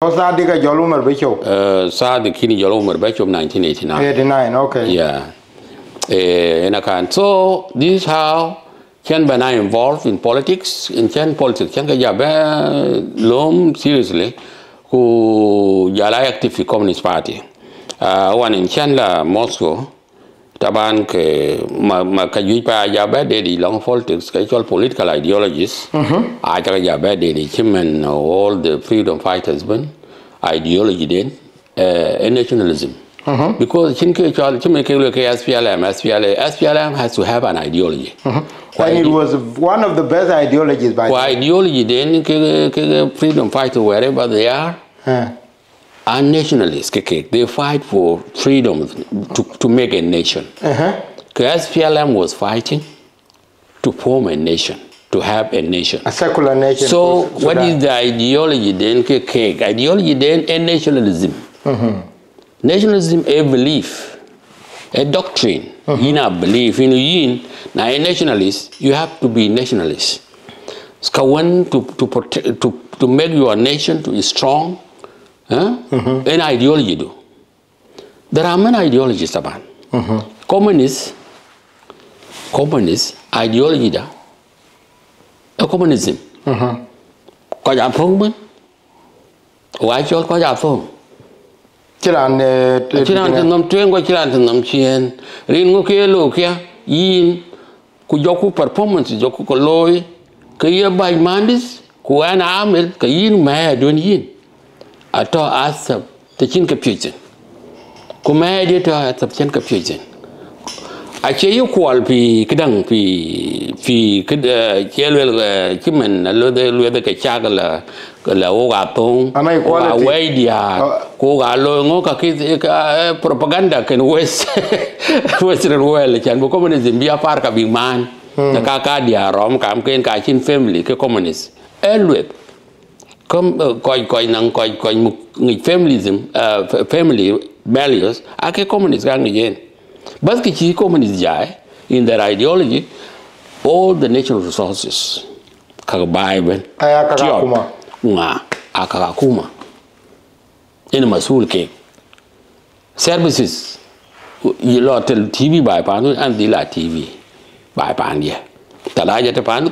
Sadika Jolumar Bishop. Sadikini Jolumar Bishop 1989. 89, okay. Yeah. So this is how Chen Bana involved in politics. In Chen politics, Chen Kajabe Lom seriously, who Jala active in Communist Party. One in Chen la Moscow, Taban ke Makajuipa Jabe de long politics, actual political ideologies. Ajak Jabe de Chimen all the freedom fighters been ideology then and nationalism. Because SPLM has to have an ideology. And it was one of the best ideologies by ideology then freedom fighters wherever they are are nationalists. They fight for freedom to make a nation. SPLM was fighting to form a nation, to have a nation. A secular nation. So what is the ideology then? Ideology then and nationalism. Nationalism a belief, a doctrine. In a belief, in now a nationalist, you have to be nationalist. To make your nation to be strong, an ideology do. There are many ideologies about. Communist ideology da. A communism. Có giảm phong bên. Why cho có giảm phong? Chiran thằng nằm chuyên qua chiran thằng nằm chiên, riêng ngô kia lô kia, yin, cu joku performance joku có lôi, cái bài mandis, cu anh amel, cái yin mẹ đun yin, ato asap, the chin capuchin, cu mẹ đi to asap chin capuchin. Ache yêu qual pi kedang pi cái chelwel cái mình lôi cái cha cái là oga tong away dia ko ga lo ngo ka propaganda ken western world chan bo communism bia par ka big man ka dia rom kam ken ka chin family ke communist elwet kom koi nang koi ngi familyism family values ake communist gang yen bas ki chi communist jai in their ideology all the natural resources ka bible nga akakuma in masul ke services you lot TV by panu and dila TV by pandia talaja te panu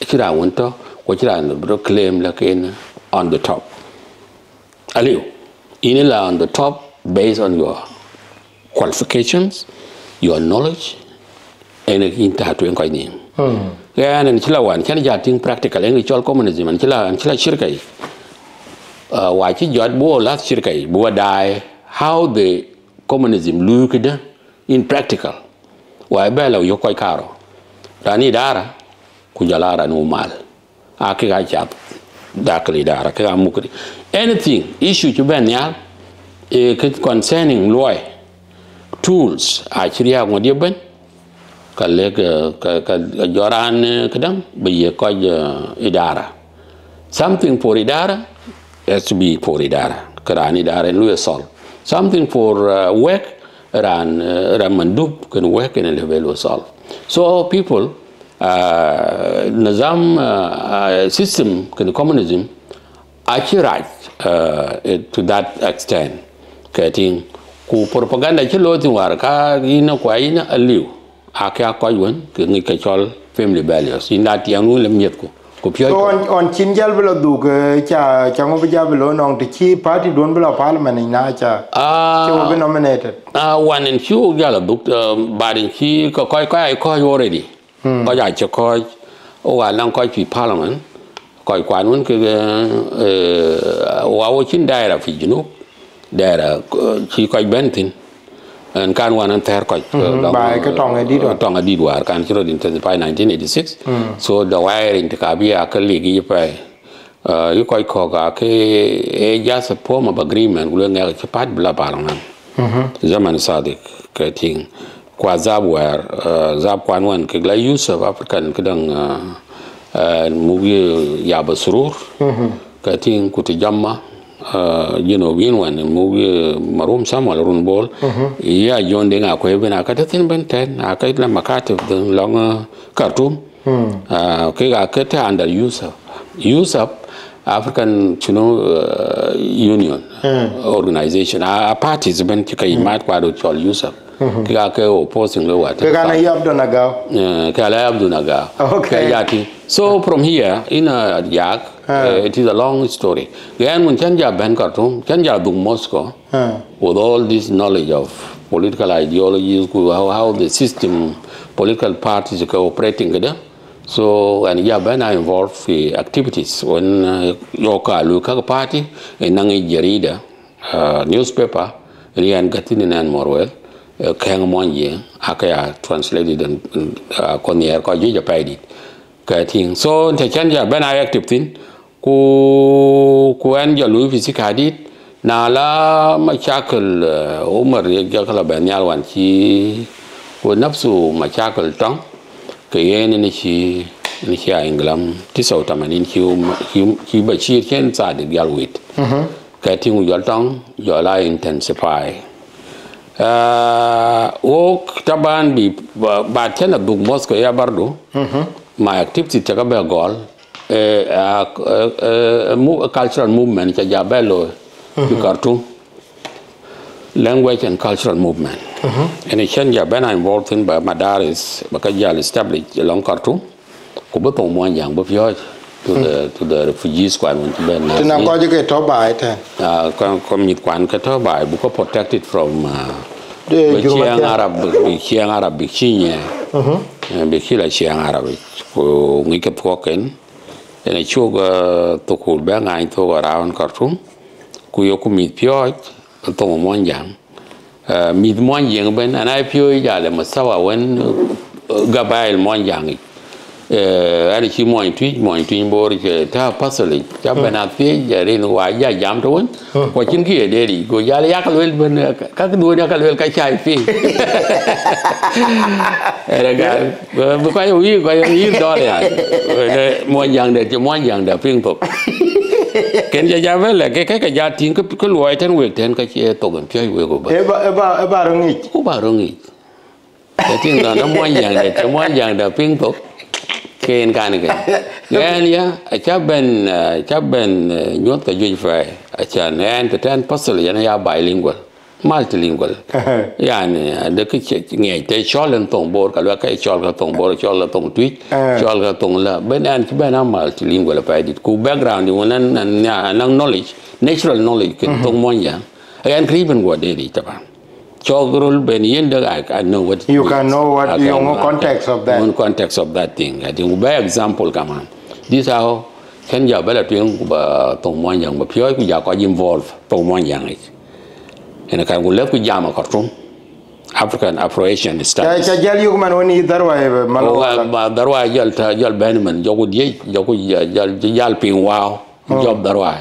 kira wonto ko kira no bro claim la ken on the top aliu inila on the top based on your qualifications, your knowledge and into to inquiry. And chila one can judging practical and ritual communism and chila shirkai. Why judge bo last shirkai, bo die, how the communism looked in practical. Why bello yokoi caro. Rani dara, kujalara no mal. Akiga chat, darkly dara, mukri. Anything, issue to benya concerning law, tools, actually have what you been. Joran kadang be ko idara. Something for idara has to be for idara. Karani idara and solve. Something for work ran mandub can work in a level solve. So people Nazam system can communism actually right to that extent. Getting ku propaganda chilo tinwar ka ina kwa ina aliu. Akia koyun ngi kachol family values in that yang nu lem yet ko pyo on chinjal belo du cha ngo bija belo nong ti party don belo parliament na cha be nominated one in few gala book but in chi ko already ko ja che ko o wa lang ko pi parliament ko kwa nun ke wa wo chin daira fi junub daira chi ko bentin and can one and third by Tonga did war can in 1986. So the wire in the Kabia colleague you quite call just a form of agreement will get a part blabarman. Zaman Sadik getting Quazab where Zab one Kigla use of African Kedang movie Yabasurur getting Kutijama. Win one movie Marum Samuel Runball. Yeah, John Dinka, Quaven, Akatin Benten, Akatla Makati, the long Khartoum. Okay, I cut under use up African Union organization a parties ben ki kay mat kwa do chol Yusuf ki ga ke opposing lo wat ke kana yabdo naga ke la abdu naga okay yati so from here in Ajak it is a long story gan mun chanja ben Khartoum chanja dung Moscow with all this knowledge of political ideologies how the system political parties are cooperating together. So and when I involved in activities when local party in Nangi Jarida newspaper Rian Gatinin and Morwel Kang Monye Akaya translated and Konier Koji paid it. So the change when I active thing ku and Jalu Fisikadit Nala Machakal Umar Yakala Banyal one he would napsu Machakal tongue. Kayen ni chi England ti sau tamanin ki bachir ken sa de galwit ka tingu yol tong yola intensify o taban bi ba chen a dug Moscow ya bardo my activity ta ba gol cultural movement cha jabelo ki Khartoum language and cultural movement. And it change when I'm involved in by Madaris because you established along Khartoum. Kubutong mo yang bufyo to the refugee squad when to ben. Tinang ko je ke to bai ten. Commit kwan ke to bai buko protected from Chiang Arab Bichinya. Bichila Chiang Arab ko ngi ke poken. And it show to cool bang I to around Khartoum. Ku yo kumit pyo tong mo yang. Mid mon yang ben and I pure ya le masawa when gabail mon yang ani chi mon twi bor ke ta pasali ja benati ja rin wa ya jam to won ko chin ki de ri go ya le yakal wel ben ka du ya kal wel ka chai fi era ga bu ko yi do ya mon yang de mon yang da ping tok ken ja vele ke ja tin ko luai tan we ten ka che to gan pye we go ba ba rongi ko ba rongi ke tin na mon yang da ping tok ken kan ke gan ya cha ben nyot ka ju fa cha nen te tan pasal ya ya bilingual multilingual yani de ke nge te cholen tong bor ka ka chol ka tong bor chol la tong twi chol ka tong la ben an ki ben multilingual pa dit ku background ni wonan nang knowledge natural knowledge ken tong mon yang an kriben go de ri ta ba chogrul ben yen de I know what you can know what you know context of that context of that thing I think by example come on this how can ya bela tuen ba tong mon yang ba pyo ku ya ko involve tong mon yang and I can go left with Yama Khartoum African Operation Studies. Cha jal yu man woni darwa ma darwa jal benman jogu die jogu jal ping wow job darwa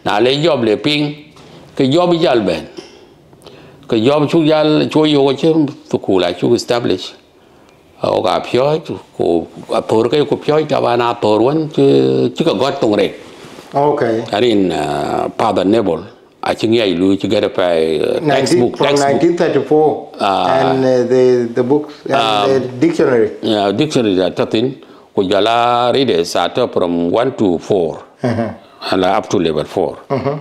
na le job le ping ke job jal ben ke job chu jal chu yo ko chem to kula chu establish o ga pyo ko apor ke ko pyo ta bana apor won chi ka got tong re okay arin father nebel I think yeah, you get a textbook from 1934 and the books and the dictionary. Yeah, dictionary that thing. Kujala readers are from 1 to 4 and up to level 4.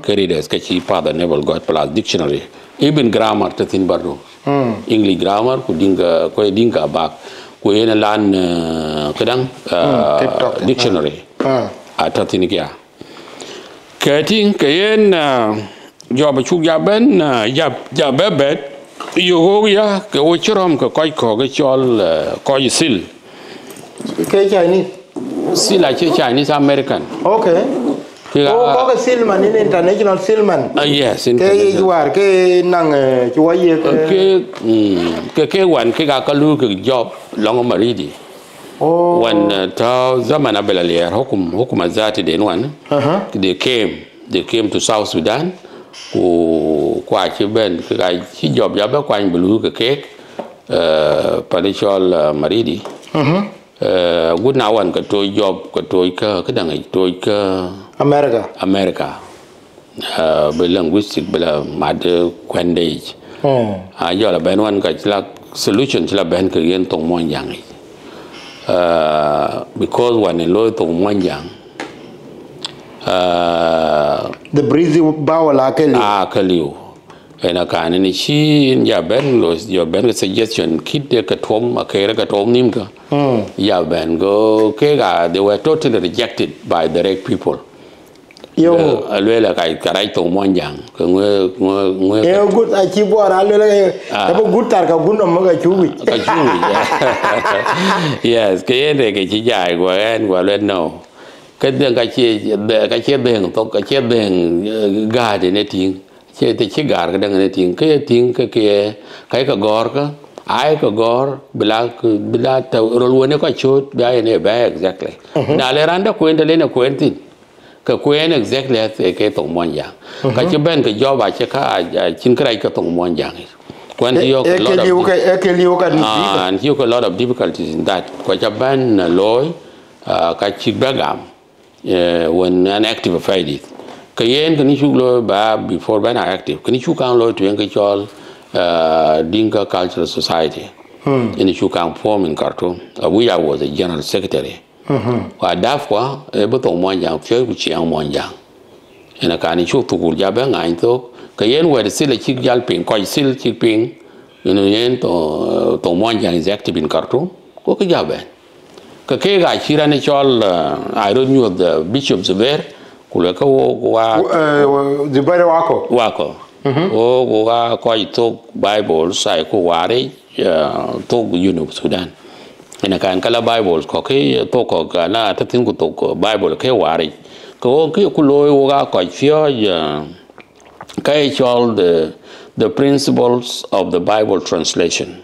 Readers kachi father never got plus dictionary. Even grammar that thing bardo. English grammar Dinka back. Kuyena lan kadang dictionary. At thing yeah. Kating kayen. Job chuk ya ben ya bebet yo ya ke o chrom ke ko ke chol ko sil ke Chinese sil a Chinese American okay ko sil man in international sil man yes ke war ke nang chwa ye ke wan ke ga ka lu ke job long maridi when ta zaman abelalier hukuma zati den wan they came to South Sudan qua chi ben cái chi job ya ba quan bulu ke partial maridi good now one ka to job ka to ka dang to ka America be linguistic bela mad kwandage yo la ben one ka la solution la ben ka yen tong mon yang because one in lo tong mon yang the breathing bowel akaliu ena kan ni chi ya ben lo yo ben suggestion kid de katom akere katom nim ka ya ben go ke ga they were totally rejected by the right people yo alwela kai karai to monjang ko ngwe e good a chi bo ra le ta bo good tar ka gun mo ga chuwi yes ke ene ke chi jai go en go le no cái đường cái chia đường to cái chia đường gà để này tiếng chia thì chia gà cái đường này tiếng cái gor cái ai cái gor bila tàu rồi luôn cái chốt bây này bé exactly na le randa quên để lên quên tin cái quên exactly cái tổng mòn giang cái chia bên cái do bài chia khác chín cái cái tổng mòn giang quên thì có a lot of difficulties in that cái chia bên lối cái chia bé gam when an active fight it kayen kani chuklo ba before ban active kani chukang lo to yang chol Dinka Cultural Society in chukang form in Khartoum we I was a general secretary wa dafwa e botong monjang fyo ku chiang monjang ena kani chuk tu gur ja ba ngai to kayen wa de sil chik jal ping ko sil chik ping yen to monjang is active in Khartoum ko ka ja ba cái gái chỉ ra này cho I don't know the bishop Zubair kule ka wa Zubair wako wa coi to Bible sai ko wari to Sudan ina kan kala Bible ko cái to ko kana ta tin ku to Bible ke wari ko ke ku loy wa ko fio cái cho the principles of the Bible translation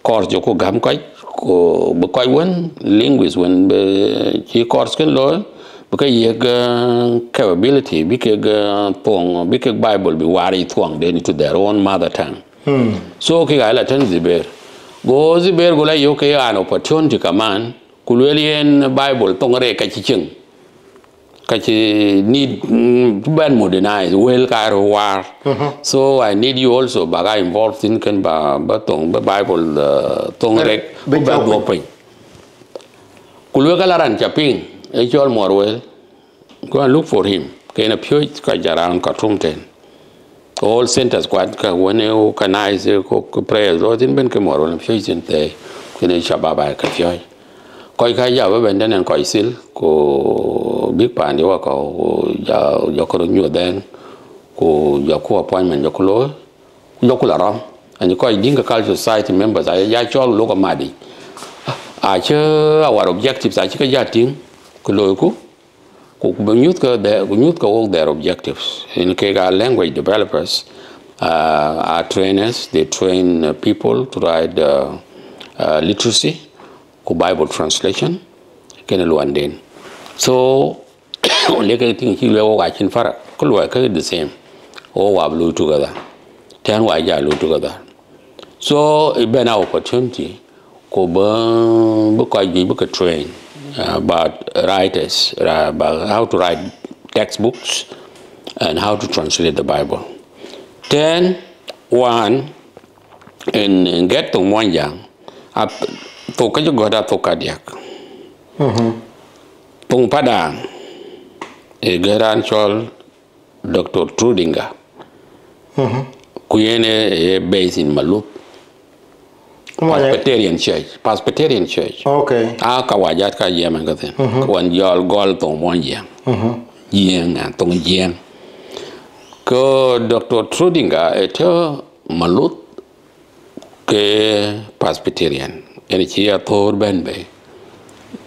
ko jo ko gam kai ko ba koy won linguist won be ci course ken lo ba kay yeg capability bi ke pong bi ke Bible bi wari tuang de to their own mother tongue so ke ga la tan ziber go la yo ke an opportunity kaman kulwelien Bible tong re ka ci cing ka ci need ban modernize well ka war so I need you also baga involved in kan ba tong ba Bible tong rek ba do pin kulwe ka laran chaping e chol Morwel go and look for him kaina pyo ka jaran Khartoum ten all centers kwat ka when you organize ko prayer lo tin ben ke Morwel pyo tin te kene shababa ka pyo koi ka ya ba ben den ko isil ko big pan yo ko ya ko nyu den ko ya ko appointment yo ko lo yo ko la ram and ko Dinka Cultural Society members ya chol lo ko madi a che our objectives a che ka ya ting ko lo ko nyut ka all their objectives in ke ga language developers are trainers they train people to write literacy ko Bible translation ken lo anden so only cái thing he will watch in far could work the same all wa blue together ten wa ja blue together so it been an opportunity ko ba ko ji ba train about writers about how to write textbooks and how to translate the Bible then one in get to one young up to ka go da to kadiak tung padang e garan chol Dr. Dinka kuyene e based in Malup Presbyterian Church okay a kawajat ka yemen ka ten kwan yol gol tong mon yang yang tong yang ko Dr. Dinka e to Malup ke Presbyterian ene chi a thor ben be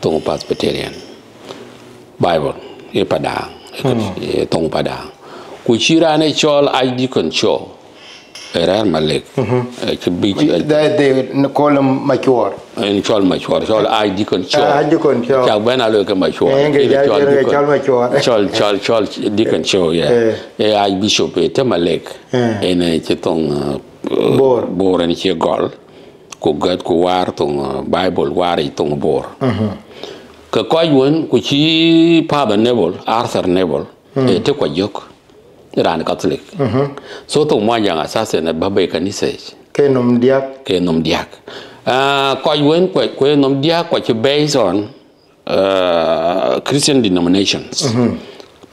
tong Presbyterian Bible e padang e tong padang ku chira ne chol ID control era malek ke bi they call them mature en chol ID control cha ben alo ke mature chol ID control yeah e ai bishop e te malek en che tong bor en che gol ku gat ku war tong Bible war i tong bor ka ko yun ku chi Father Neville Arthur Neville te ko jok ran Catholic so to mo yang assassin ba be kanise ke nom diak ko yun ko nom diak ko chi based on Christian denominations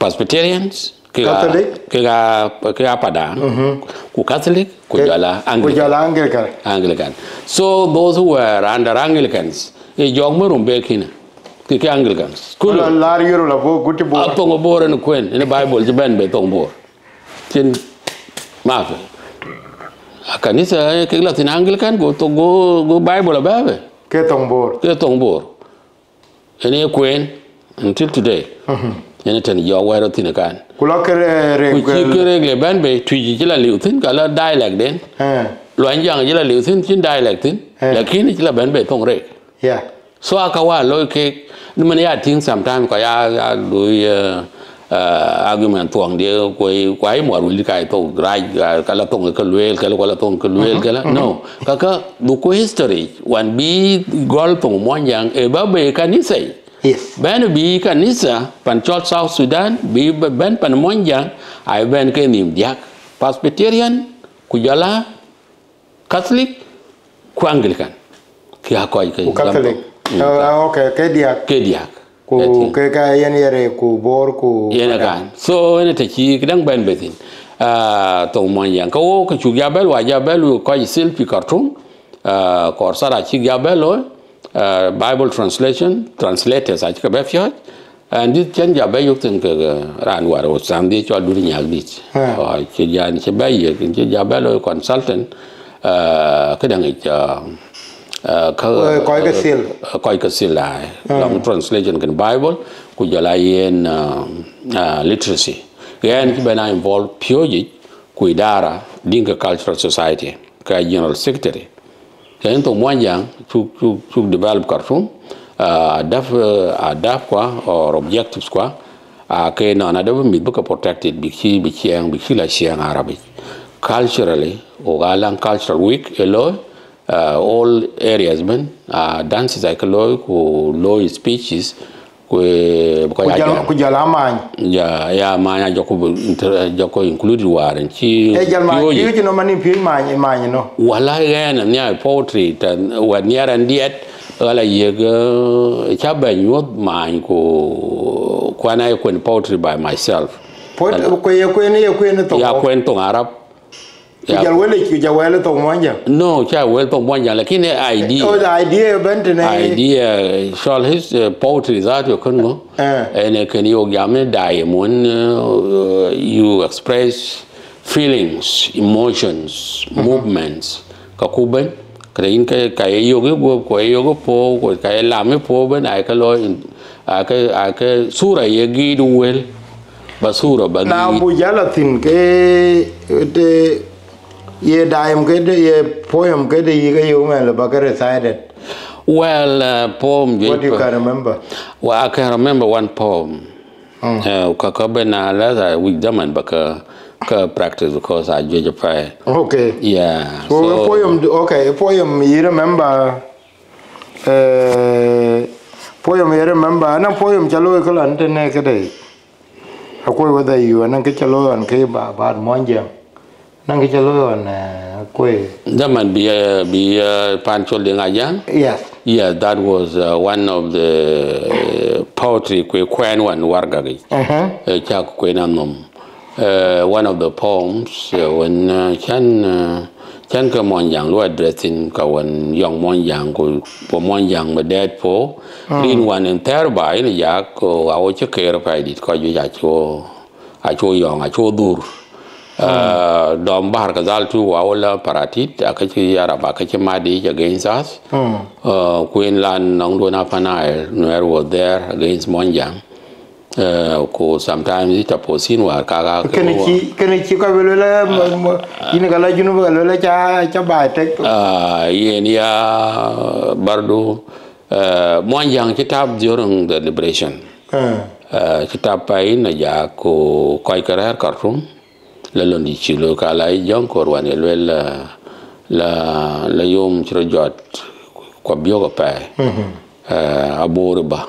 Presbyterians, Catholic, kega pada, ku Catholic, ku jala Anglican. So those who were under Anglicans, jong merumbe kina, ke Anglicans. Kula lar yoro la bo guti bo. Atongo bor en kwen in the Bible jiben be tong bor. Tin mafe. Akanisa ke Latin Anglican go Bible ababe. Ke tong bor. Ke tong bor. Ene kwen until today. Ene tan yo wa tin kan. Kula kere regle ban be tuji jila liutin kala dialect den. Loan yang jila liutin chin dialect tin. Lakini jila ban be tong re. Yeah. So akawa lo ke many things sometimes ko ya do argument tuang dia ko mo ru kai to rai kala tong ke luel kala tong ke luel kala no kaka du ko history wan bi gol tong mo yang e ba be kanisa. Yes. Ben bi kanisa pan chol South Sudan bi ben pan mo yang ai ben ke nim diak Presbyterian ku jala Catholic ku Anglican ki akoy ke Catholic. Okay, ke diak. Ku ke ka yan yere ku bor ku yana kan so ene te ki kidang ben betin to mo yang ko chu jabel wa jabel ko sil pi Khartoum ko sara chi jabel Bible translators a chi ka be fyot and dit chen jabel yok ten ke ran war o sam di cho du nyak dit chi jan chi be ye chi jabel consultant kedang coi cái sil lại long translation cái Bible của giờ lại in literacy cái anh khi bên này involve pure của Idara Dinka Cultural Society cái general secretary cái anh tổng quan giang chuk develop Khartoum adapt qua or objectives qua cái nó là đâu mình bất protected bị khi là xiang Arabic culturally or cultural week alone all areas man dances like low speeches ku jala man ya man joko include waren chi yo no mani pi man no wala yana nya poetry tan wa niara ndiet wala yega chaben yod man ko kwana ko poetry by myself poetry ko ye to ya kwento Arab Kujawele to mwanja. No, well to mwanja, lakini idea. Oh, the idea bentene. Idea, shall his poetry that you can go. And can you game diamond? You express feelings, emotions, movements. Kakuben, kain kaya yoga po, kaya lame po ben ay kalo ay sura yegi duel. Basura bagi. Na bujala tin ke ye daim ke ye poem ke ye you mel ba recited. Well, poem. What you can remember? Well, I can remember one poem. Kakabena la we daman baka practice because I judge a pie. Okay. Yeah. So poem. Okay, a poem you remember. Poem you remember. Na poem chalo ko lan tene ke dai. Akoi whether you nang ke chalo an ke ba monjang. Nang chalo on kwe. Daman be panchol de ngajang. Yes. Yeah, that was one of the poetry kwe kwen wan wargagi. Chak kwe nanom. One of the poems when chan ka monjang lo addressing ka wan young monjang ko monjang ma dead po. Lin wan en terbai ni yak ko awo chekere pa dit ko ju acho young acho dur. Dom bahar kazal tu wawala paratit akachi Arab akachi madi against us. Queen land nong dona panai Nuer was there against Monjang. Ko sometimes it aposin war kaga. Kenichi ka belela ini kala junu belela cha baitek. Yen ya bardo Monjang kitab during the liberation. Kitab pain ya ko koi karer Khartoum. Lalu di Chilo kalai jong korwan la yom chirojot kwa bioga pai aborba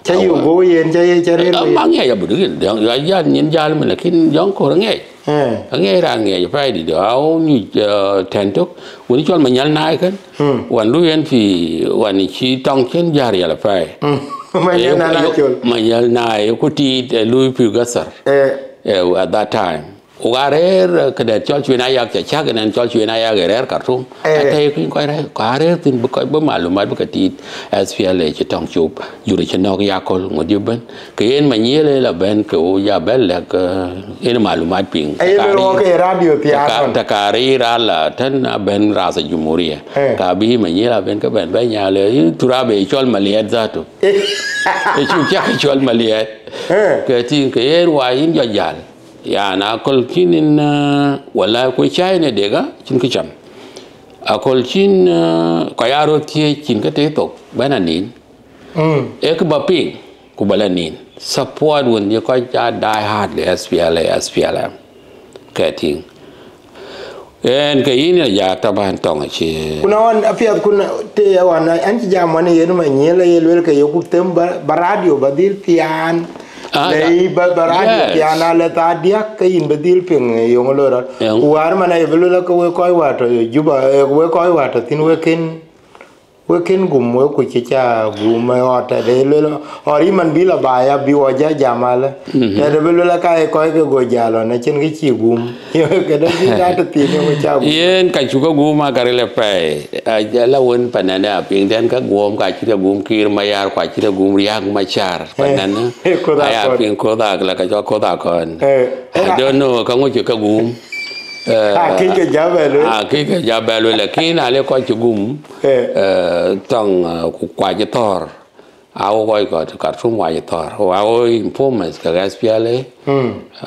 chayu go yen chere mangi ya budu ya nyen jal men lakin jong kor ngai ngai ra ngai pai di do ni tentok woni chol manyal nai kan wan lu yen fi wan chi tong chen jar ya la pai Mayal na ku ti Louis Pugasar at that time ugarer kada chol chuna yak cha ganan chol chuna yak rer Khartoum atay ko qarer tin bu malumat bu katit SPLA ci tong chup juri ci nok yakol ngodi ben ken manyele la ben ko ya bel lek en malumat ping radio tiakon takari la tan ben rasa jumuria ka bi manyela ben ka ben nya le turabe chol maliat zato e chu cha chol maliat ke tin ke er wa in jajal ya na kol kinin wala ko China dega chin ka cham akol chin ko yaro tie chin ka te tok bananin ek ba ping ku balanin support won ye ko ja die hard le SPLM ka ting en ka yin ya taban tong chi kuna wan afiat kuna te wan an ci jamane yenu ma nyela yelwel ka yoku tem ba radio badil pian lei baradia piana le ta dia ka in bedil ping yong lora war mana yebelo la ko ko wato juba we ko wato tin we ken gum we ku cha gum ota de lo ori man bila baya bi waja jamala ya de belo la ka ko go jalo na chen ki chi gum yo ke da ti ta ti ne cha yen ka chu ko gum ma kare le pe la won panana ping den ka gum ka chi gum kir ma yar ka chi gum riak ma char panana ya ping ko da la ka ko da kon I don't know ka ngo chi ka gum ke jabalo la kina le ko chi gum tong kwa chi tor ao ko Khartoum wa chi tor ao informers ka SPLA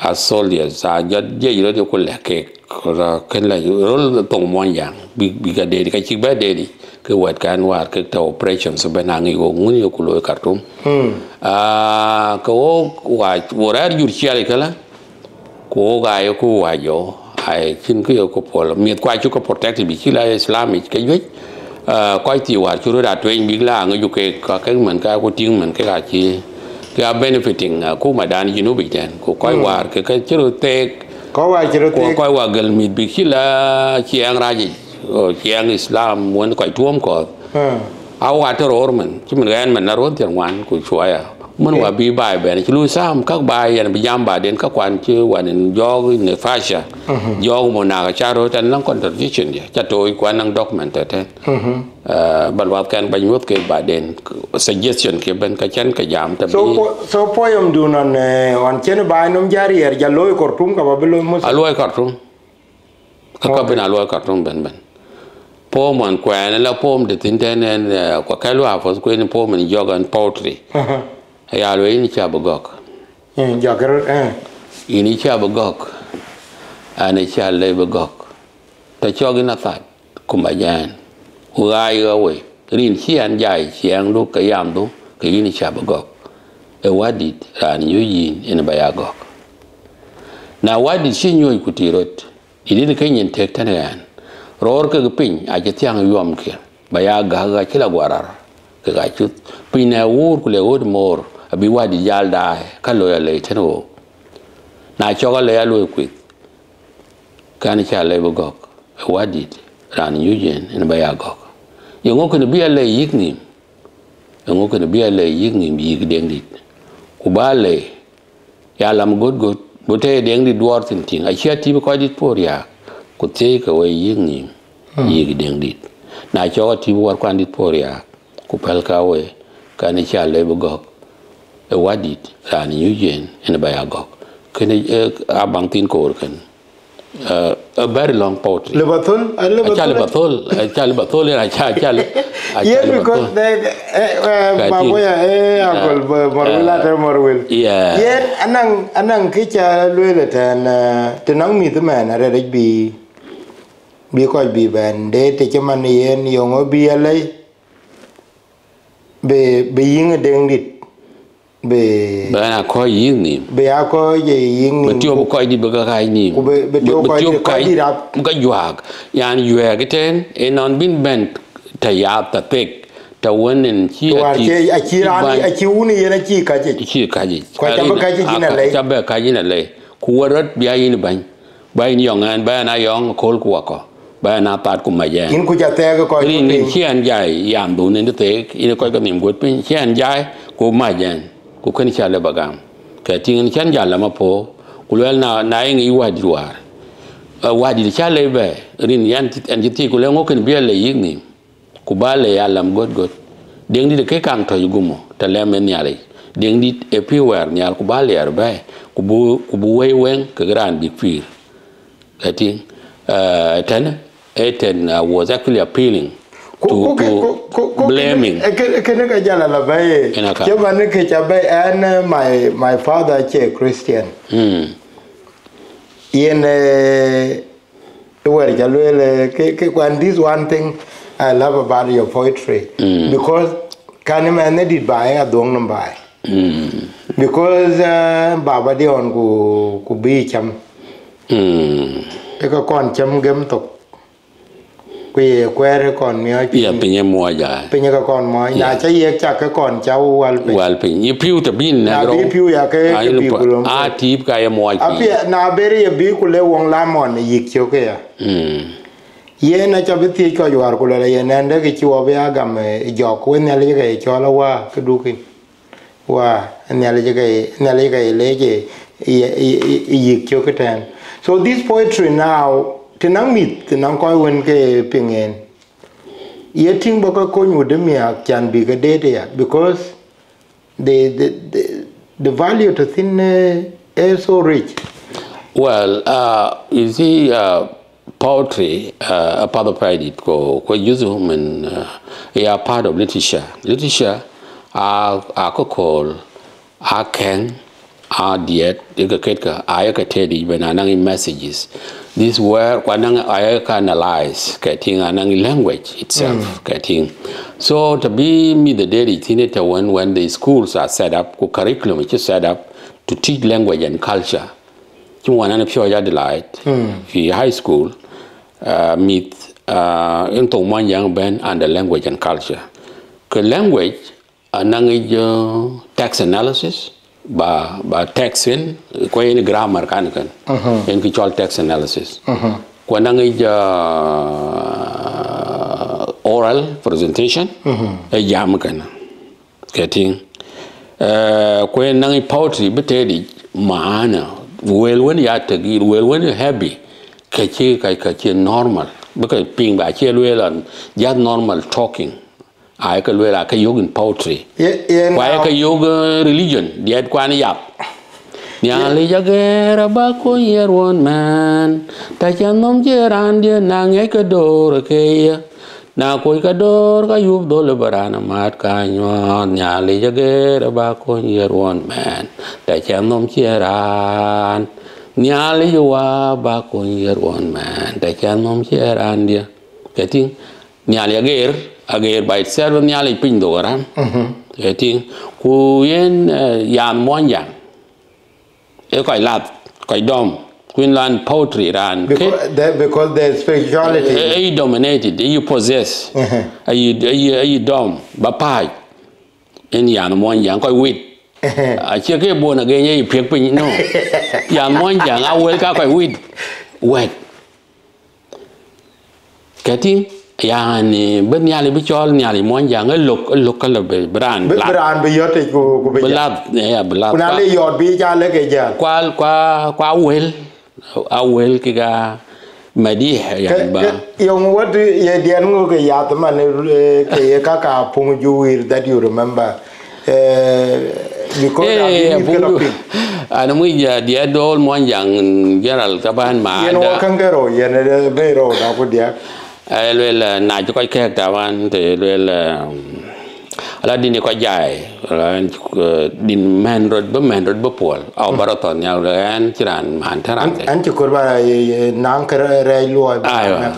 as soldiers a je ro ko le ke ko ken la rol tong mon yang bi ga de ka chi ba de ke wat kan war ke ta operations benangi go nguni ko lo Khartoum ko wa worar jurchial kala ko ga yo ko wa yo ai xin cái yêu cầu miệt quay chú có protect bị chỉ là Islamic cái duy coi tiêu hoạt chú đã tuyên biết là người UK có cái mình cái có tiếng mình cái là chi cái benefiting của mà đàn you know bị đàn của coi hoạt cái chú tệ có vài chú tệ coi hoạt gần miệt bị chỉ là chị ăn ra gì chị ăn Islam muốn coi tuom có áo hoạt rồi mình chứ mình ghen mình nó rốt tiền ngoan của chuối à mìnhว่าบีบายแบบนี้รู้ซ้ำcác bàiอย่างไปย้ำบาดเด่นcácวันชื่อวันยอในฟ้าชะยอมันน่าจะรู้แต่นั่ง contradiction เนี่ยจะโดยกว่านั่ง document แต่บรรดาการประยุทธ์เกี่ยวกับบาดเด่น suggestion เกี่ยวกับการชั้นกับย้ำแต่ so poem do nanวันเช่นบายน้ำจารีจะลอยกอดทุ่มกับว่าเป็นลอยมุสลอยกอดทุ่มก็เป็นลอยกอดทุ่มเป็นพ่อมันแขวนแล้วพ่อมันติดแทนกว่าแค่รู้ว่าพอสกุลพ่อมันยอกัน poetry ya lo ini cha bogok jagar ini cha bogok ane cha le bogok ta cho gina sat kumbajan ugai gawe rin chian jai chiang lu ka yam du ke ini cha bogok e wadit ran yin ene bayagok na wadit shinyoy kutirot idin kenyen tek tanan ror ka pin a je tiang yom ke bayaga ga chila gwarar ka ga chut pina wur kule wod mor abi wadi jal dai ka loya le teno na choga le alo kwit kan cha le bogok wadi ran yujen en bayagok yongo kan bi le yigni yongo kan bi le yigni bi dengdit ku bale ya lam god bote dengdi duar tinting a chia ti ko dit poria ku te ka we yigni yig dengdit na choga ti war kwan dit poria ku pel ka we kan cha le bogok wadit ran yujen en bayagok kene abang tin ko kan a very long poetry lebatul ya cha yeah because they baboya akol Morwel Ater Morwel yeah anang kicha lwele tan tenang mi te man are bi ko bi ban de te chaman yen yongo bi ale be ying dengdit be na ko yin ni be a ko ye yin ni be tio ko di be ga kai ni be tio ko di rap ga yuak yan yue ga ten e non bin ben ta ya ta tek ta wonen chi a chi uni yana chi ka ji ko ta ba ka ji na le ta ba ka ji na le ku warat bi ayin ban yong an ba na yong kol ku ko ba na pat ku ma ya in ku ja te ko ni chian jai yam du ne te in ko ka nim gut pin chian jai ku majan ku kan chala bagam ka tin chan jala mapo ku lel na ngi wadi war wadi chala be rin yan anjiti ku le ngoken biele yigni ku bale yalam god deng di ke kang to yugumo ta le men yale deng di e piwer nyal ku bale yar be ku bu we wen ka gran big fear I think Eten was actually appealing to blaming. My father is a Christian. This one thing I love about your poetry because can you manage it by a dong by because Baba Dion could be cham. Eka kon chấm gem tục quỳ quê còn miếng ya pinye moja pinye ka kon mo ya cha ye cha ka kon cháu wal pinye piu ta bin na bi piu ya ke bi kulum a tip ka ye moja apia na beri ye bi kule wong lamon yik cho ke ya ye na cha bi ti ko yar kule ye na nde ke chuo be agam jo ko ne le ke cho la wa ke du kin wa ne le ke le je yik cho ke tan. So this poetry now, tenang mit, tenang koi wen ke pingen. Ye ting baka konyu demia can be gadete because the value to thin is so rich. Well, you see, poetry, a part of it, ko use human, a part of literature. Literature, I could call, I can. Diet, I teddy when anang messages. This word I analyze getting anang language itself getting. So to be me the daily teenager when the schools are set up, curriculum which is set up to teach language and culture. You want an pure delight for high school meet into one young band and the language and culture. Language anang text analysis. Ba text in ko in grammar kan in control text analysis ko nang oral presentation e jam kan getting ko nang poetry betedi maana wel wen ya tagi wel wen happy ka chi normal because ping ba chi wel ya normal talking I can wear a yoga poetry. Why a yoga religion? The head quan yap. Nyali jagera bako year one man. Tachanom jerandia nang ekador kaya. Na koi kador ka yub dole barana mat kanyon. Nyali jagera bako year one man. Tachanom jeran. Nyali jwa bako year one man. Tachanom jerandia. Getting nyali jager. Again by itself nyali pin do ram eting ku yen yan mon yang e ko lat ko dom Queensland poetry ran because their spirituality you dominated you possess you dom ba pai en yan mon yang ko wit a che ke bon again ye pek pin no yan mon yang a wel ka ko wit getting yani ben nyali bi chol nyali mon jang lok kala be brand be yote ko be blad ya blad kuna le yot bi ja le ke ja kwa wel ki ga madi ya ba yong what ye dian ngo ke ya man ke ka Apukjowiir that you remember because ana mu ya dia dol mon jang general taban ma ye no kangero ye ne be ro na ko dia Well, na cho coi kẹt ta van thì là đi này coi dài là din man road bắp pol ao baraton nhau rồi anh chỉ làm màn thế nào anh chỉ có ba nang cái rai lùi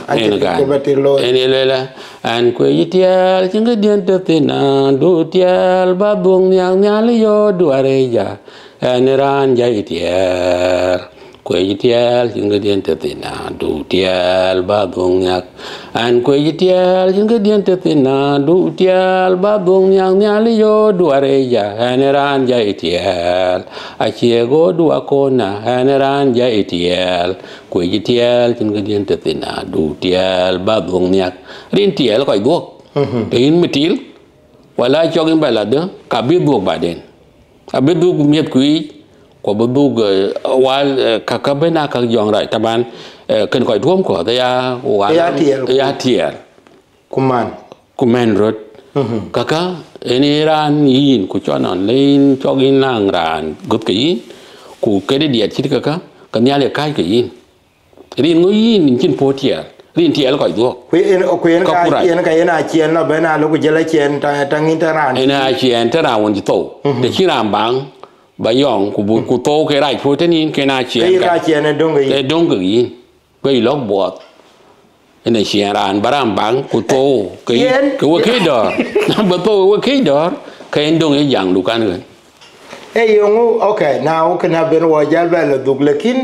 anh chỉ có ba tiền lùi anh là anh quay tiel chính cái điện tử thế nào du tiel ba buông nhang nhang lấy yo du arai ja anh ran jai tiel quay tiel chính cái điện tử thế nào du tiel ba buông nhang anh quay tiel chính cái điện tử thế nào du tiel ba buông nhang nhang lấy yo du arai ja anh ran jai tiel achiego du akona anh ran jai tiel quay tiel chính cái điện tử thế nào du tiel ba buông nhang rin tiel coi guốc rin metil wala chogin bala de ka bi du baden abi du miet kui ko bu du wal ka bena ka jong rai taban ken ko tuom ko ya wa ya tiel kuman rot kaka eni ran yin ku chonon lein chogin lang ran gut ke yin ku ke de dia chit kaka kan ya le kai ke yin rin ngo yin chin po tiel rin tiel ko du ku en ka ena chien no bena lo ku jela chien tang interan ena chien tara won ji to de chi ram bang ba yong ku to ke rai po tenin ke na chien ka chien e dong ge yin pe lok bo ene chien ran baram bang ku to ke wo ke do ba to wo ke do ke en dong e yang du kan gen yongu okay now can have been wa jal bela dug lekin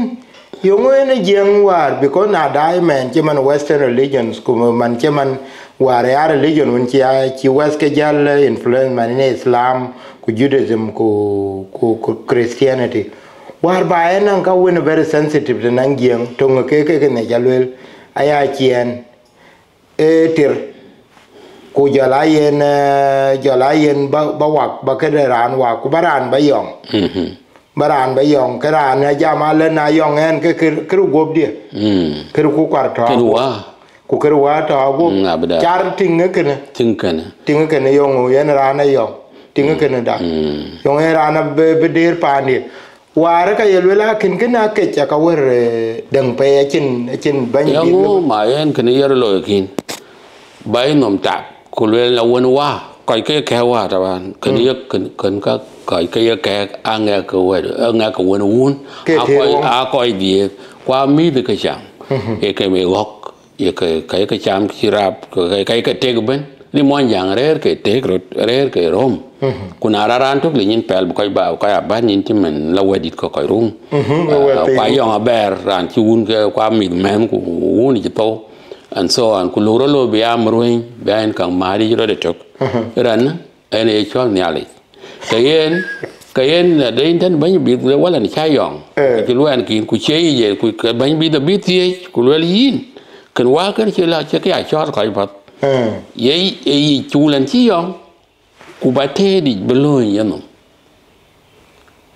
yongu ene jeng war because na dai man chiman western religions kuma man chiman war ya religion un chi west ke jal influence man in Islam ku Judaism ku Christianity war ba ena ka win very sensitive to nang jeng to ke ne jalwel aya chien tir ku jala yen ba wak ba ke ran wa ku baran ba yong ke ran ya jama le na yong en ke kru gob dia ku kwar to ku wa to go char ting ke ne yong yen ran yong ting ke ne da yong ran be dir pa ni war ka yelwela kin na ke cha ka wer dang pe chin ban bi ma en ke ne yer lo kin bai nom ta kulwe la won wa kai ke wa ta ban kan ye kan ka kai ke ke anga ko wa anga ko won un a ko die kwa mi de ke cham e ke me gok ye ke cham kirap ke te ben ni mon yang re ke te re ke rom kuna raran tok le nyin pel ko ba ko ba nyin ti men la wedit ko rum kwa yong a ber ran ti un ke kwa mi mem ku un ji to and so on kuluro lo bia mruin bain kang mari ro de tok ran ene chol nyali kayen de inten ban bi le wala ni chayong ki luan ki ku chei ye ku ban bi de bi ti ku le yin kan wa kan che la che ka chor kai bat ye chulan chi yong ku ba te di belo yin no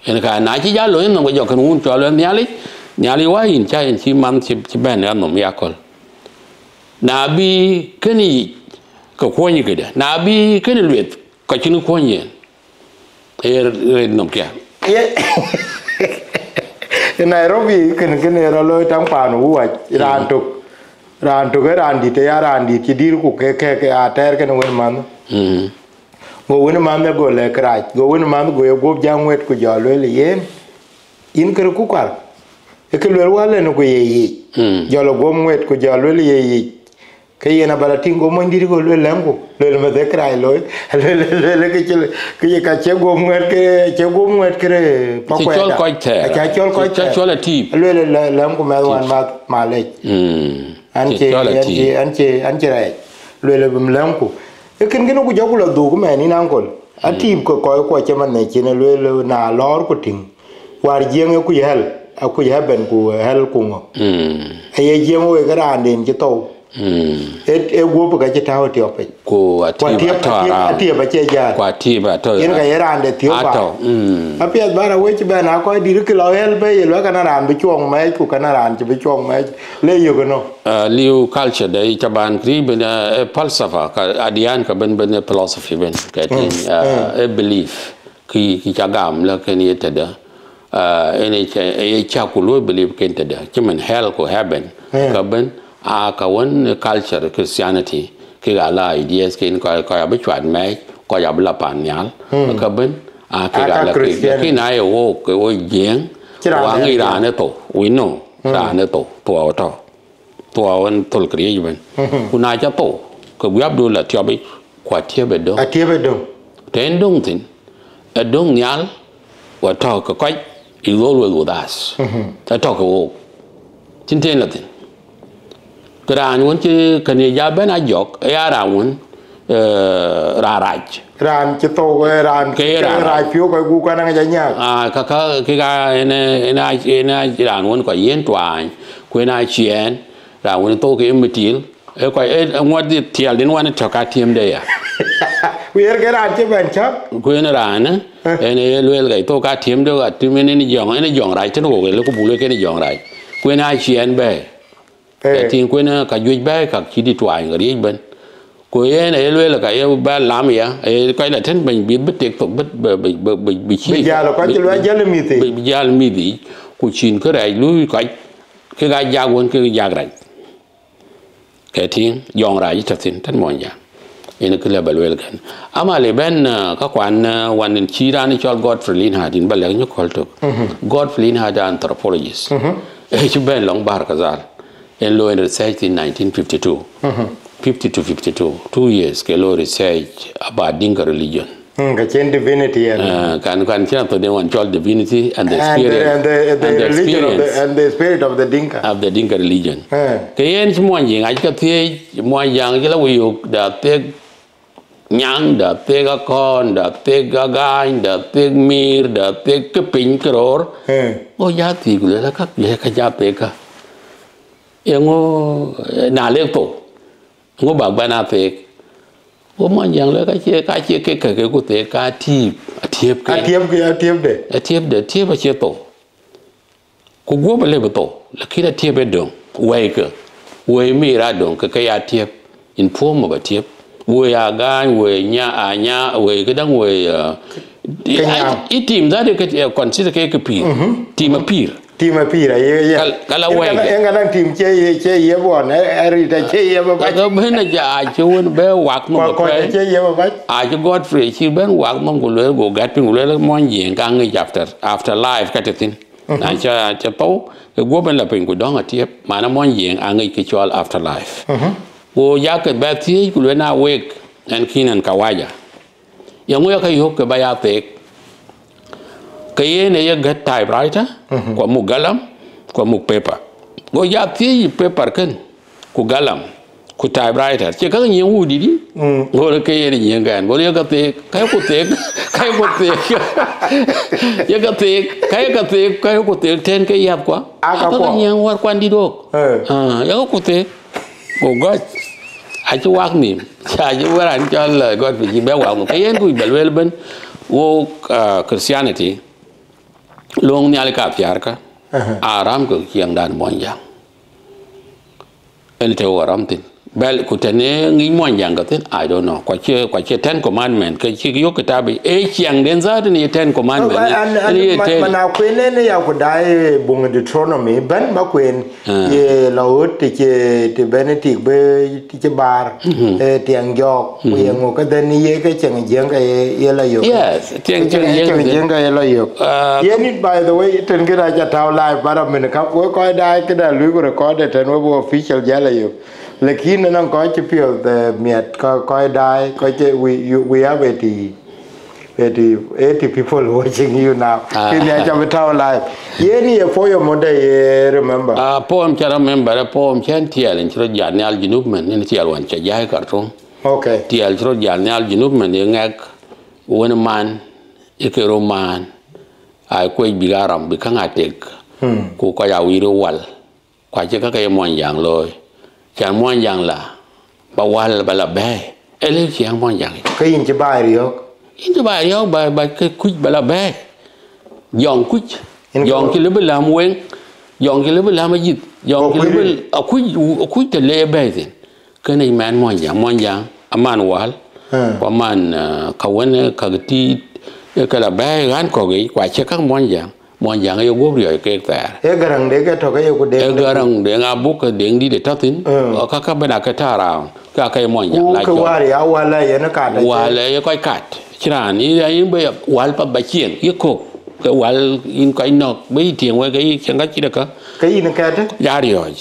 ene ka na chi ja lo yin no go kan un chol nyali wa yin cha yin chi man chi ban no ya kol na bi kani ka kwonyi gida na bi kani lwet ka chinu kwonyi nom kya Nairobi kan era lo tang panu wa ran to ran di te ran di ti dir ku ke ater kan wen man go wen man go le kra go wen man go go jangwet ku jalo le yen in kar ku kwal e ke lo wala no go ye jalo go mwet ku jalo le ye ke yena balatingo mo ndiri go le lamgo le me de kra lo le ke ka che go mwet ke pa ko ya cha chol ti le lamgo ma wan ma le anche rai le bum lamgo e ken geno ku jogu lo du ko me ni nangol ati ko che man ne chine le na lor ko ting war jeng ku yel aku ya ben ku hel ku ngo ye jeng we gara ndin che to e go ga che tawo ti ope ko ati ba che ja ko ati ba to yen ga era ande ti ba apia bara we che ben ako di ru lo hel be ye lo kana ran bi chong me ku kana ran che bi chong me le yo no liu culture dai chaban kri ben falsafa ka adian ka ben philosophy ben ka tin a belief ki chagam la ken yete da ene cha ku lo believe ken da chimen hell ko heaven ka ben a ka won culture Christianity ki ga la ideas ken ko ba chwan me ko ya bla pan nyal ka ben a ki ga la ki na yo ko jeng wa ngi ra ne to we know ra ne to won tol kri ben kuna cha to ko yab do la tyo bi kwa tie be do ten dong tin a dong nyal wa to ko kwai i lo go das ta to ko tin ten la tin kran won chi kan ya ben a jok ya ra won ra raj ran che to ran ra pyo ko gu ka na ja nya ka ke ga ena ran won ko yen twan ko na chien ra won to ke mitil e ko e ngod di tiel din wan to ka tiem de ya Queer get out of and chop. Queen Rana, and a little to got him to got 2 minutes young and a young right to look at the young right. When I see and bear. I think when a cajuj back, a kitty twine, a ribbon. Queen a little like a bad lamia, a quite a 10 be take for but be cheap. Yal midi, which in correct, Louis quite. Cái gai one cái gai right cái tiếng dọn right thật tin thật mọi nhà nên cái level well kan ama le ben các quan one in China ni cho Godfrey Linhart in balak nhóc call to Godfrey Linhart anthropologist chứ ben long bar kazal in law and research in 1952 50 to 52 2 years cái law research about Dinka religion cái divinity can china to the one called divinity and the spirit and the spirit of the Dinka religion cái en mua gì ngay cái thế mua yang cái là yêu đã tiếc nhang đã tiếc con đã tiếc gai đã tiếc mir đã tiếc cái pin cái rồi ô giá thì cũng là các cái giá tiếc cả em ngô nà liên tục ngô bảo ban à tiếc ô mọi yang là cái của tiếc cái thiệp ở chia tổ cũng có vấn đề về tổ là khi là thiệp bên đường quay mi ra đường cái thiệp in form of a thiệp quay gai quay nhà quay cái đang quay ít tìm ra được cái consider cái pir tìm a pir cái là quay em cái đang tìm chơi gì bọn ấy chơi gì mà bắt cái bên này giờ chú bé quạt nó chơi gì mà bắt chú Godfrey chỉ bên quạt nó cũng lấy gỗ gạt cũng lấy món gì càng người after life cái tin cho tấu cái gỗ bên là bên của đó là tiếp mà nó món gì anh người cái cho after life ô giá cái bé thì cũng lấy na wake and kinan kawaja yang người cái học cái bài học cái này cái typewriter của một galam của một paper go giá thì paper kan của galam của typewriter chỉ có nhiều u đi go cái này nhiều gan go cái của tiếc cái của tiếc ten cái yap quá có nhiều war quan đi đâu yang của tiếc go god ai chú quát niệm cha chú quát anh cho lời god vì chỉ béo quạo một cái của bel bên wo Christianity long nyali ka pyar ka aram ko kiang dan monjang el te waram tin bel kutene ngi monjang ka tin I don't know kwa che 10 commandment ka chi yo kitabi e kiang den za ni 10 commandment ni te mana kwene ne ya ko dai bung Deuteronomy ban ba kwen ye laut ti Benedict be ti bar tiang jok ye ngo ka den ye ka chang jeng ka ye la yo yes tiang jeng ka ye la yo ye ni by the way ten ke ra ja taw live bara men ka ko dai ke da lu ko record ten wo official ja la yo lakini nó có chỉ phiêu the miệt coi đai coi chế we have 80 people watching you now khi này cho mình thao lại ye ni for your monday remember poem cha remember poem chen tiel in chro jan ne al junub men ni tiel wan cha jai Khartoum okay tiel chro jan ne al junub men ye ngak won man ke roman ai ko bigaram bi khanga tek ku ko ya wi ro wal kwa che ka ke mon yang loi chẳng muốn rằng là bao quanh là bé, em chẳng muốn rằng cái in cho bài riêu, bài cái quýt là bé, dọn cái lớp làm quen, dọn cái lớp làm cái gì, dọn cái lớp quýt thì lê bé thì cái này mà muốn rằng, aman wal, aman kawan kagti cái là bé gắn có cái quả chắc các muốn rằng yêu quốc rồi cái ta. Garang để cái thọ cái yêu của đen. Garang để ngã bút cái đen đi để thắt tin. Các bên là cái thà rào, cái muốn rằng lại cho. Cái hoa thì áo hoa lại nó cắt. Hoa lại coi cắt. Chỉ là ní ấy bây giờ hoa bắt bạch chiên, yêu cục cái hoa in cái nọ bây tiền qua cái chẳng có gì được cả. Cái gì nó cắt đấy? Giá rồi.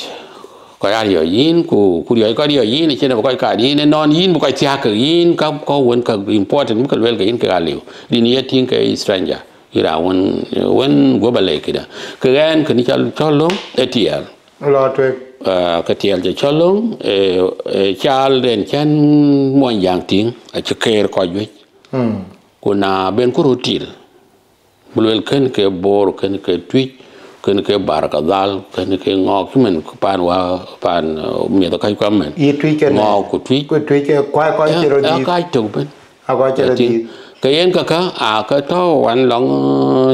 Coi giá rồi in của điều coi điều in trên là coi cả in non in một cái chia cái in có vấn cái important một cái về cái in cái liều. Đi ní tiếng cái stranger. Ira when go balai kida keren kini cho long etiel lo twek ka tiel cho long chal den chan mon yang ting a cheker ko jwe kuna ben ko rotil bulwel ken ke bor ken ke twit kene ke barakadal kene ke ngok men pan wa pan mi to kai kwam men i twi ke ngok ku twi ke kwa chero di ka to ben kwa chero di ke yen ka a ka to wan long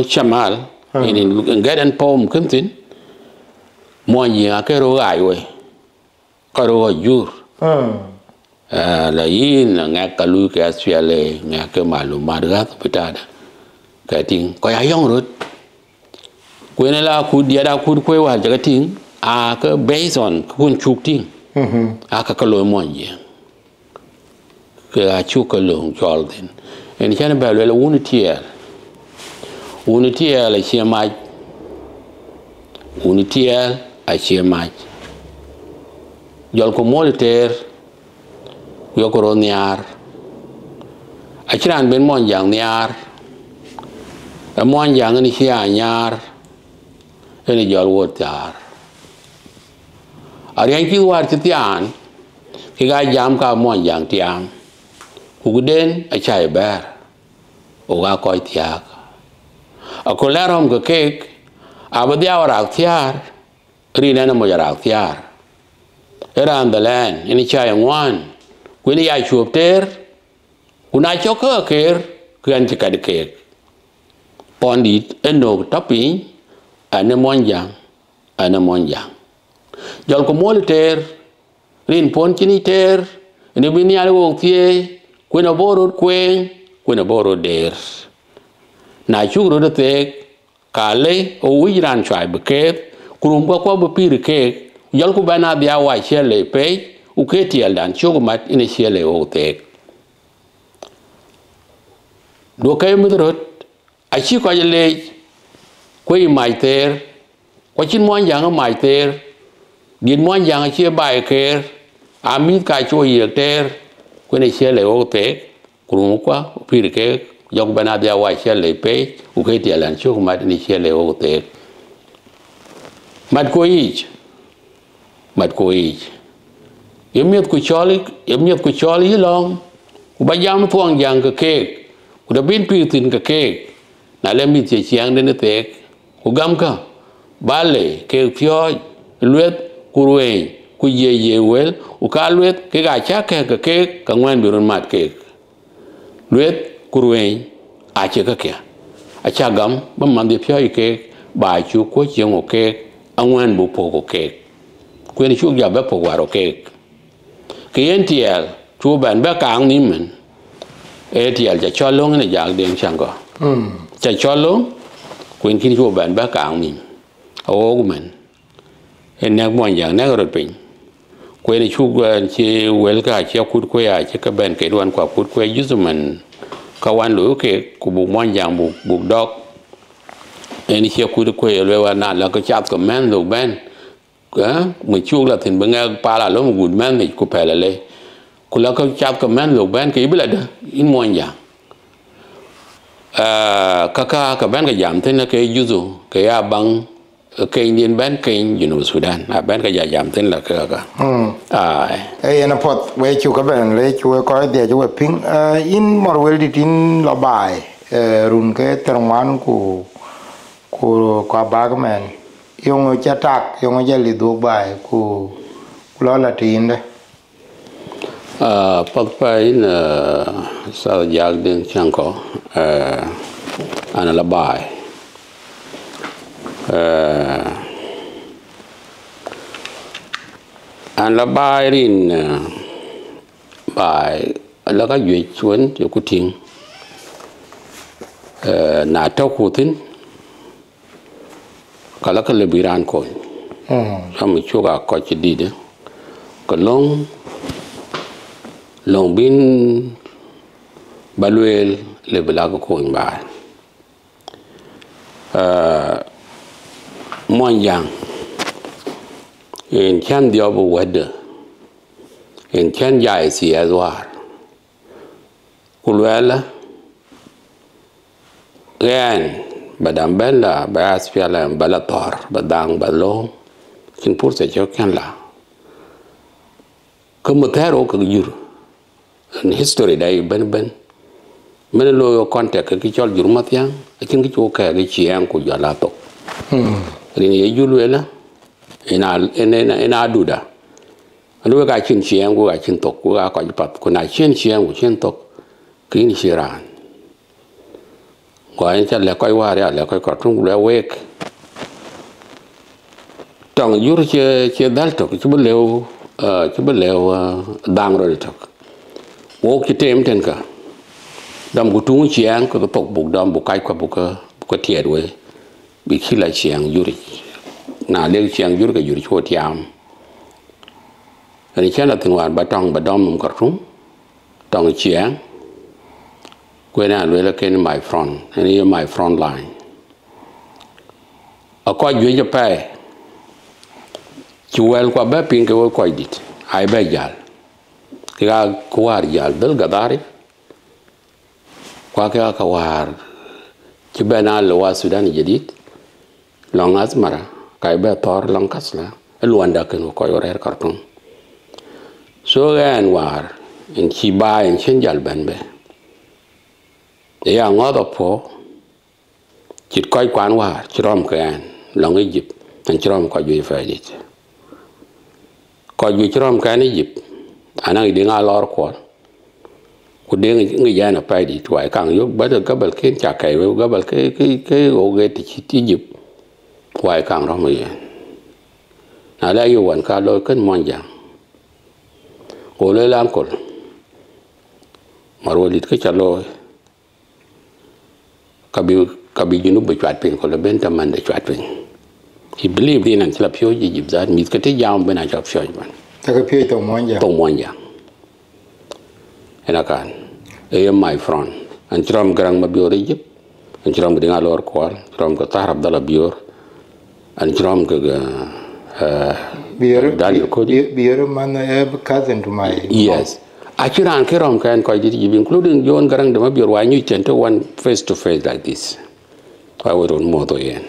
chamal in gadan pom kuntin mo yi a ke ro ai we ka ro jur la yin ngak ka lu ke asfiale ngak ke malumat ga pitada ka ting ko ya yong rut kwene la ku dia da ku kwe wa jaga ting a ka based on kun chuk ting a ka lo mo ye ka chu ka lo chol den en chana ba le unity la chema unity a chema jol ko molter yo ko ro nyar a chiran ben mon jang nyar a mon jang ni chia nyar ene jol wotar arian ki war ti tian ki ga jam ka mon jang tiam ku den a chai ber o ga ko tiak a ko lerom ko kek a ba dia war tiar ri na mo ya tiar era andalan ene chai ngwan ku ni ya chupter kuna choka ker kan ti kad kek pondit eno tapi ane monjang jol ko molter rin pon chini ter ne bini ale wo tie kwena boro kwen kwena boro der na chugro de te kale o wiran chai beket kurum ko bo pir ke jol ko bana dia wa chele pe u ke tiel dan chugumat ine chele o te do kay mudrot a chi ko le ko i mai ter ko chin mon yang mai ter din mon yang chia bai ker a mi ka cho ye ter ko ne che le o te kru kwa pir ke jog bana dia wa che le pe u ke ti lan chu ma ni che le o te mat ko ich yemiet ku choli long ku ba jam thuang yang ke ku da bin pi tin ke na le mi che chiang de te ku gam ka bale ke pyo luet kurwe ku ye wel u ka luet ke ga cha ke ka ngwan bi ron mat ke luet kurwe a che ka ke a cha gam ba man de pyo ke ba chu ko chiang o ke a ngwan bu po ko ke ku ni chu ya ba po wa ro ke entiel chu ban ba kang ni men etiel ja cholong ne Ajak Deng Chiengkou cha cholong quên khi chùa bạn bác cạn mình ô của mình hiện nay mọi người nói rồi bình quên đi chùa chỉ quên cái chỉ cút quay chỉ cái bên cái đoàn qua cút quay giúp mình các quan lưỡi cái của bộ mọi người bộ đọc nên chỉ cút quay rồi là là cái chạp của men rồi bên cái mình chùa là thành bên nghe pa là lúc một gùn men thì cũng phải là lấy cũng là cái chạp của men rồi bên cái biết là đó in mọi người kaka ka ban ka jam tin ke yuzu ke ya bang ke Indian ban ke Sudan a ban ka jam tin la ka ai na pot we chu ka ban le chu ko de chu ping in Morwel di tin la bai run ke terman ku ka bag man yong cha tak yong ja li do bai ku lo la tin de pat pa in South Ajak Deng Chiengkou ana la bai an la bai rin bai la ka yue chuan yo ku ting na to ku tin kala ka le biran ko am chu ga ko chi di de ko long bin balwel le belaga ko ba mon yang en chan dio bu wede en chan jai si azwar kulwela gan badam bella ba aspiala balator badang balo kin pur se jokan la como tero ko yur in history dai ben men lo contact ki chol jurmat yang kin ki chu ka ki chiang ku jala to rini ye julwela ina duda alu ga chin chiang go ga chin tok go ga ko pat ko na chin chiang go chin tok kin shiran ko en cha le ko wa ya le ko tung le wek tong yur che dal tok che belew dang ro tok wo ki tem ten ka dam gu tung chiang ko tok buk dam bu kai ko bu ko tiet we bi khila chiang yuri na le chiang yur ga yuri cho tiam ani chana tin wan ba tong ba dom Khartoum tong chiang ko na le ken my front ani my front line a ko ju je pa chuel kwa ba pin ke ko dit ai ba jal ka kwar jal dal gadari kwa ka war ci bena lo wa Sudan jadid long asmara kai ba tor long kasla luanda ken ko yor Khartoum so gan war in ci ba en chen jal ben be ya ngodo po ci koy kwan war ci rom kan long Egypt en ci rom ko ju fa dit ko ju ci rom kan Egypt anang di nga lor ko ku de ngi jana pay di tuai kang yo ba de gabal ken cha kai we gabal ke o ge ti Egypt tuai kang ro me na la yo wan ka lo ken mon jang ko le lam ko marwolit ke cha lo kabi junu be chat pin ko le ben ta man de chat pin he believed in and slap yo Egypt that mit ke te jam ben a chap shoy ban ta ka pye to mon jang enakan my front an chrom grang ma bior Egypt an chrom dinga lor kwal chrom ko tarab dala bior an chrom ko bior man cousin to my yes achiran kerom kan ko dit including John grang de ma bior wa nyu chen to one face to face like this I would on moto yen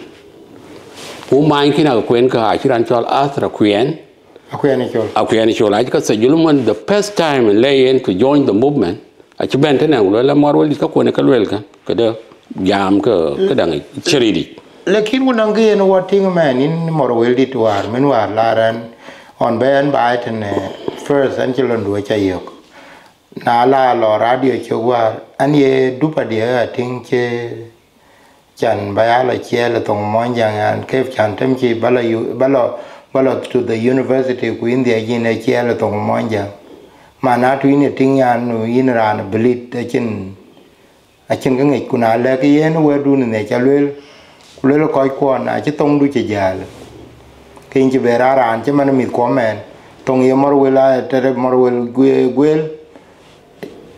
main kina ko kwen ka achiran chol astra kwen akuyani chol I ka sajuluman the first time lay in to join the movement achi bente na lo la Morwel ka ko ne ka lwel ka da jam ka dang chiridi lekin unang ge no wating man in Morwel dit war men war laran on ben bai ten first angelon do cha yok na la lo radio cho war an ye dupa dia ting che chan ba la che la tong mon yang an ke chan tem chi balo to the university ku India gine che la tong mon yang mana tu ini ting yan nu in ran belit achin ka ngi kuna le ke yen we du ne cha lel ku le ko ko na chi tong du che jal kin chi bera ran che man mi ko men tong ye Morwel Ater Morwel gwel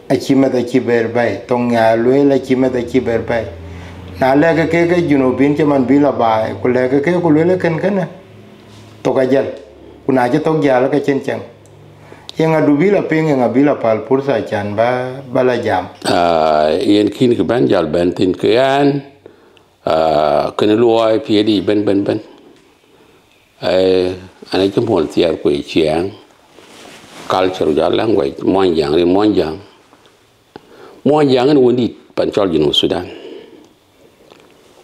achi ma da chi ber bai tong ya le chi ma da chi ber bai na le ke juno bin che man bi la bai ku le ke ku le ken to ka jal kuna che to jal ka chen chang yang adu bila peng yang abila pal pursa chan bala jam yen kin ke ban jal ben tin ke an ken luoi pd ben ana ke mol tiar ko chiang culture ja language mon jang en woni pan chol jinu Sudan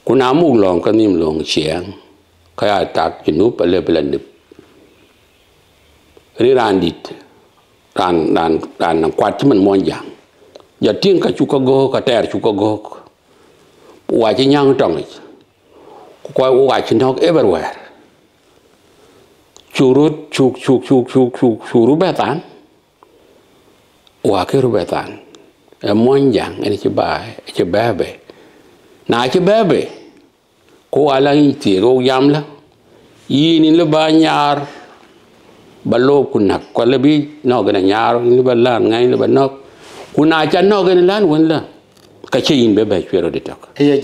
kuna mu long ka nim long chiang ka tak jinu pale belan ri randit ran kwat man mon jang ya tin ka chu ka go ka ter chu ka go wa chi nyang tong ko wa chi nok everywhere churu betan wa ke ru betan mon jang ni chi bebe na chi bebe ko ala ti ro yam la yi ni le ba nyar balo kunak ko lebi no gana nyar ni balan ngai le banok kuna cha no gana lan won la ka chein be chwero de tok e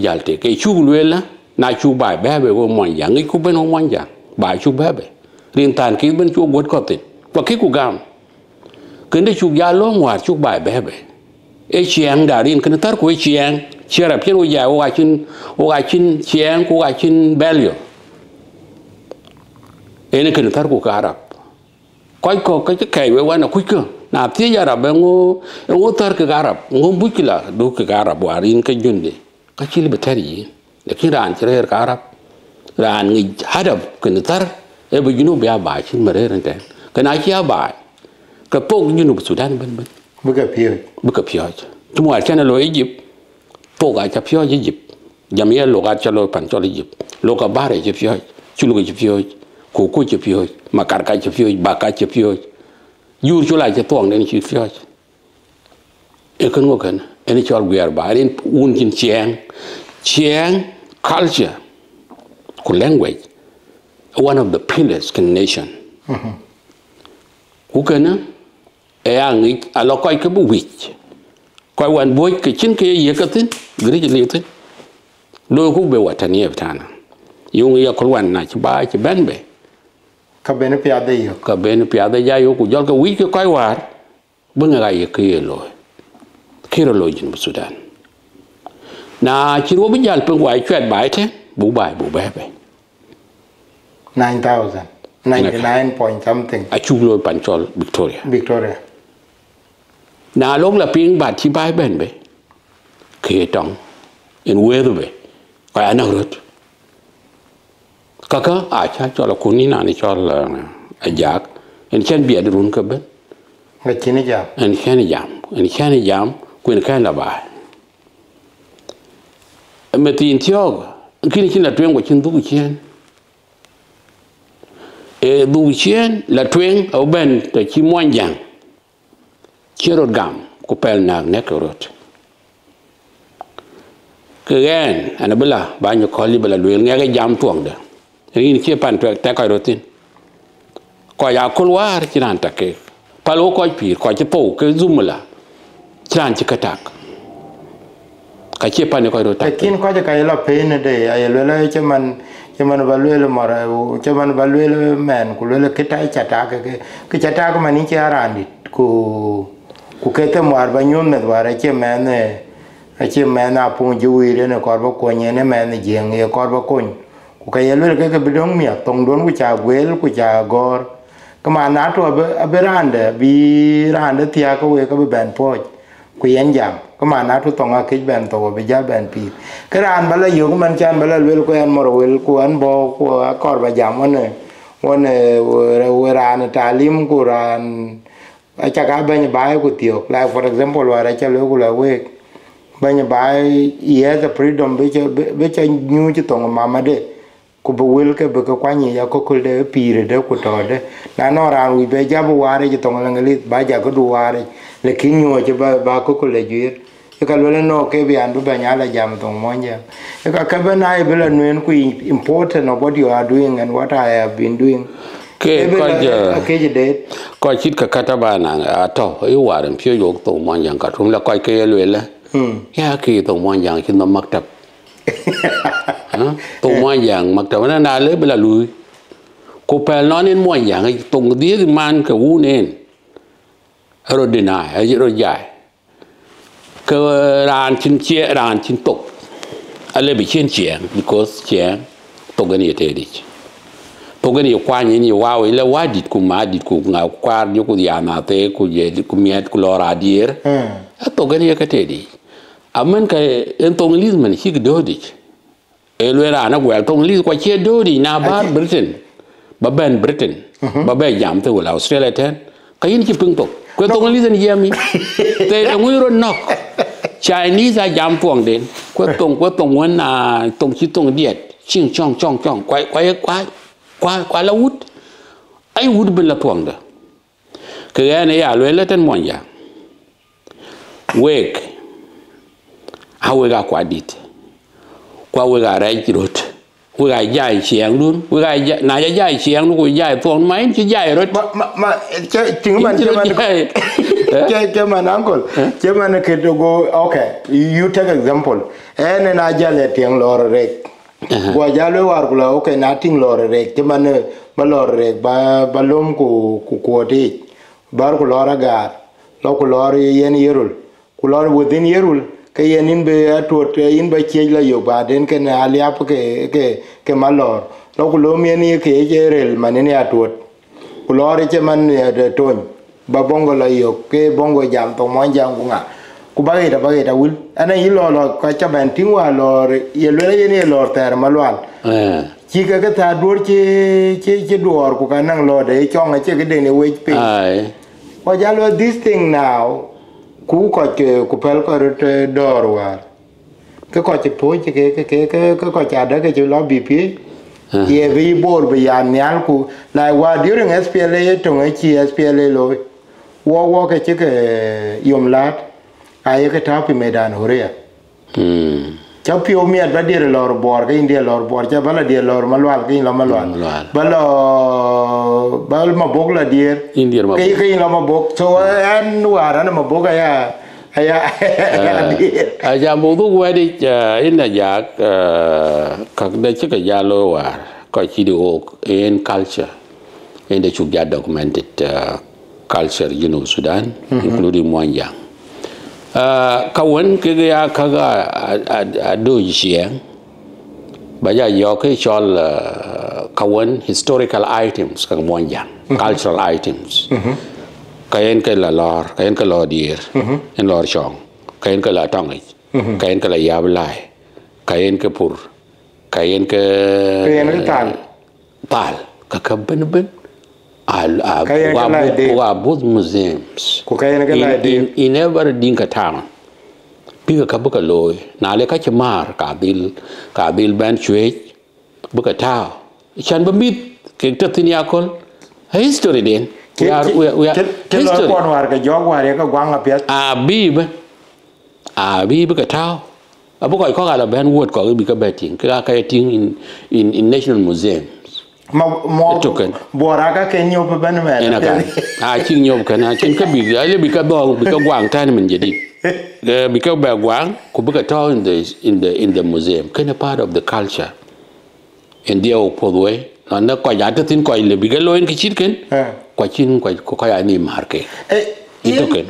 jalte ke chugulwela na chu ba be go mon yang ku ben mon yang ba chu be rin tan ki ben chu got ko tin ko ki ku gam kende chu ya lo war chu ba be e chiang da rin kan tar ko chiang chera pien wo ya wa chin chiang ko wa chin belio ene kan tar ko arab ko ka kai we wana ku ko na ti ya arab ngo tar ka arab ngo bukila do ka arab warin ka junde ka chili betari lekin ran chere ka arab ran ngi hadab kun tar e bu junu biya ba chin mare ran ten kana chia ba ka pok junu Sudan ben bu ka pio tumo chana lo Egypt pok a cha pio Egypt jamia lo ga cha lo pan cho Egypt lo ka bare cha pio chulu ga cha pio ku cha pio makar ka cha pio ba ka cha pio yur chula cha tong den chi pio e kan ngo kan eni chol gwer ba rin un kin chiang culture ku language one of the pillars in nation ku kana e ang a lo koi ka bu wich koi wan boy ke chin ke ye ka tin gri ji tin lo ku be watani e tana yung ya ko wan na chi ba chi ben be ka ben pia de yo ka ben pia de ya yo ku jol ka wi ke koi war bu nga ye ke lo kiro lo jin Sudan na chi ro bu jal pe wai chwet bai the bu bai bu be 9,000 99 point something a chu lo pan chol Victoria na long la ping ba chi bai ben be ke tong in weather be ka ana rot kaka a cha chol ku ni na ni chol Ajak en chen bia de run ka ben ga chini jam en chen jam kuin kan la ba me tin tiog kini chin la twen ko chin du chen e du chen la twen au ben te chi mon jang chero gam ko pel na ne ko rot kegen ana bela ba nyu ko li bela lu nge ga jam tuong de ni che pan te ko rotin ko ya ko war chiran ta ke palo ko pi ko che po ke zumla chiran chi katak ka che pan ko rotin kin ko je kai la pe ne de ay le che man value mara che man value men ku le ke tai chata ke chata ko mani che arandi ku ke te mar ba nyun me dware che men Apukjowiir ne ko ba ko ne men jeng ye ko ba ko ku ke le ke bidong mi tong don ku cha gwel ku cha gor kama na to aberande bi rande tia ko we ko ben po ku yen jam kama na to tonga ke ben to be ja ben pi kran bala yo man chan bala wel ko en Morwel ku an bo ku kor ba jam one we ran talim ku ran acha ka ben ba ku tio like for example wa ra cha lo ku la we ben ba ye the freedom be cha nyu chi tonga mama de ku be wel ke be ko kwani ya ko kul de pi de ku to de na no ran wi be ja bu ware chi tonga ngali ba ja ko du ware le kinyo che ba ko kul le jir e ka le no ke bi andu ba nya la jam tong monja e ka be na e be la nuen ku important of what you are doing and what I have been doing ke ko chit ka kata bana ato e waran pyo yo to monja ka tum la ko ke le le ya ki to monja kin no maktab to monja maktab na le bela lui ko pel non in monja to di man ka u nen ro dina ai ro jai ke ran chin che ran chin tok ale bi chen chiang because chiang to gani te di to gani kwa ni wa we le wa dit ku ma dit ku nga kwa ni ku ya na te ku je ku miet ku lora dir to gani ka te di amen ka en to ngiz man hi do di e le ra na gwel to ngiz kwa che do di na bar Britain ba ben Britain ba be jam te wala Australia ten ka yin chi pung to ko to ngiz ni yami te ngui ro nok Chinese a jam tuong den ko tong wan na tong chi tong diet ching chong kwa la wut ai wut ben la tuong da ke ne ya le ten monja wek hawe ga kwa dit kwa we ga rai rot we ga jai chiang dun we ga na ja jai chiang nu ko jai tuong mai chi jai rot ma ting man uncle chairman ke to go okay you take example en na jale tiang lor rek gwa jalo war kula okay na ting lor rek chairman ma lor rek ba lom ku ti bar ku lor gar lo ku lor yen yerul ku lor within yerul ke yen in be atot in ba che la yo ba den ke na aliap ke malor lo ku lo mien ke jerel manene atot ku lor chairman de ton ba bongo la yo ke bongo jam to mon jam kunga ku ba ita wil ana yi lo ka cha ben tingwa lo ye le ye ne lo ter malwal chỉ cái ta đuổi chỉ đuổi của cái năng lo để cho ngay chỉ cái đây này wait pay qua giá lo this thing now cú coi cái cú phải coi rồi đỏ rồi cái coi chỉ phối chỉ cái coi chả đó cái chỗ lo bị phí ye vi bor bị ăn nhal cú lại qua during SPLA trong cái chi SPLA rồi qua cái chỉ cái yom lát ai cái tháp bị medan hồ rồi cháu phiêu miệt bắt đi lor bor cái India lor bor cháu bắt là đi lor malwal cái lo malwal bal mà bốc là đi cái lo mà bốc so anh nuar anh mà bốc cái Ajak bố thuốc quay đi in là giác các đây chắc cái gia lô à coi video in culture in the chụp gia documented culture you know Sudan including Mwanyang kawan cái đôi giếng bây giờ do cái cho là kawan historical items các Mwanyang cultural items cái là lor cái là deer cái lor chong cái là tong cái là yab lai cái pur cái tal các bên wa both museums in every Dinka town biga ka buka loy na le ka chamar ka bil ban chwe buka tao chan bamit ke tatin yakol history den we are history con war cái gió war cái quang ở phía Abi cái thao buka có là ban word có bị cái betting cái thing in national museum mà bùa ra cái nhiều bên này chỉ nhiều cái cái bị cái bò bị cái quang thay mình jadi bị cái bè quang cũng bị cái thao in the museum cái là part of the culture and they all for the way nó coi giá tự tin coi là bị cái lối cái chít cái coi chín coi ai niệm hạt cái itu kan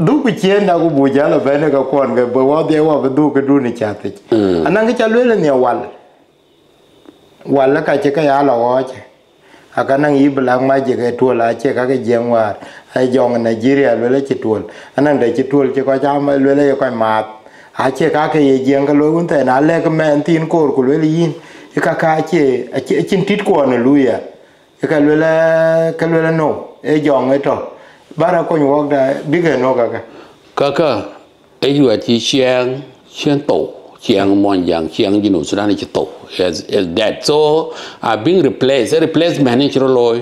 du cái chuyện nào cũng bùi giá là bên này cái con cái bùa đeo vào cái du này chả thế anh đang cái chả lối là nhiều wala ka che ka ya lo che akana ngi blang ma je ke tola che ka ke jengwa ai jong Nigeria le che tol anan de che tol che ko cha ma le ko ma a che ka ke ye jeng ka lo un te na le ka men tin ko ku le yin ka che chin tit ko ne lu ya ka le no e jong e to bara ko nyu da bi ke no ka e yu ti xiang to Chiang Mwanyang, Chiang you know Sudan is to is dead. So being replacement in Chiroloy.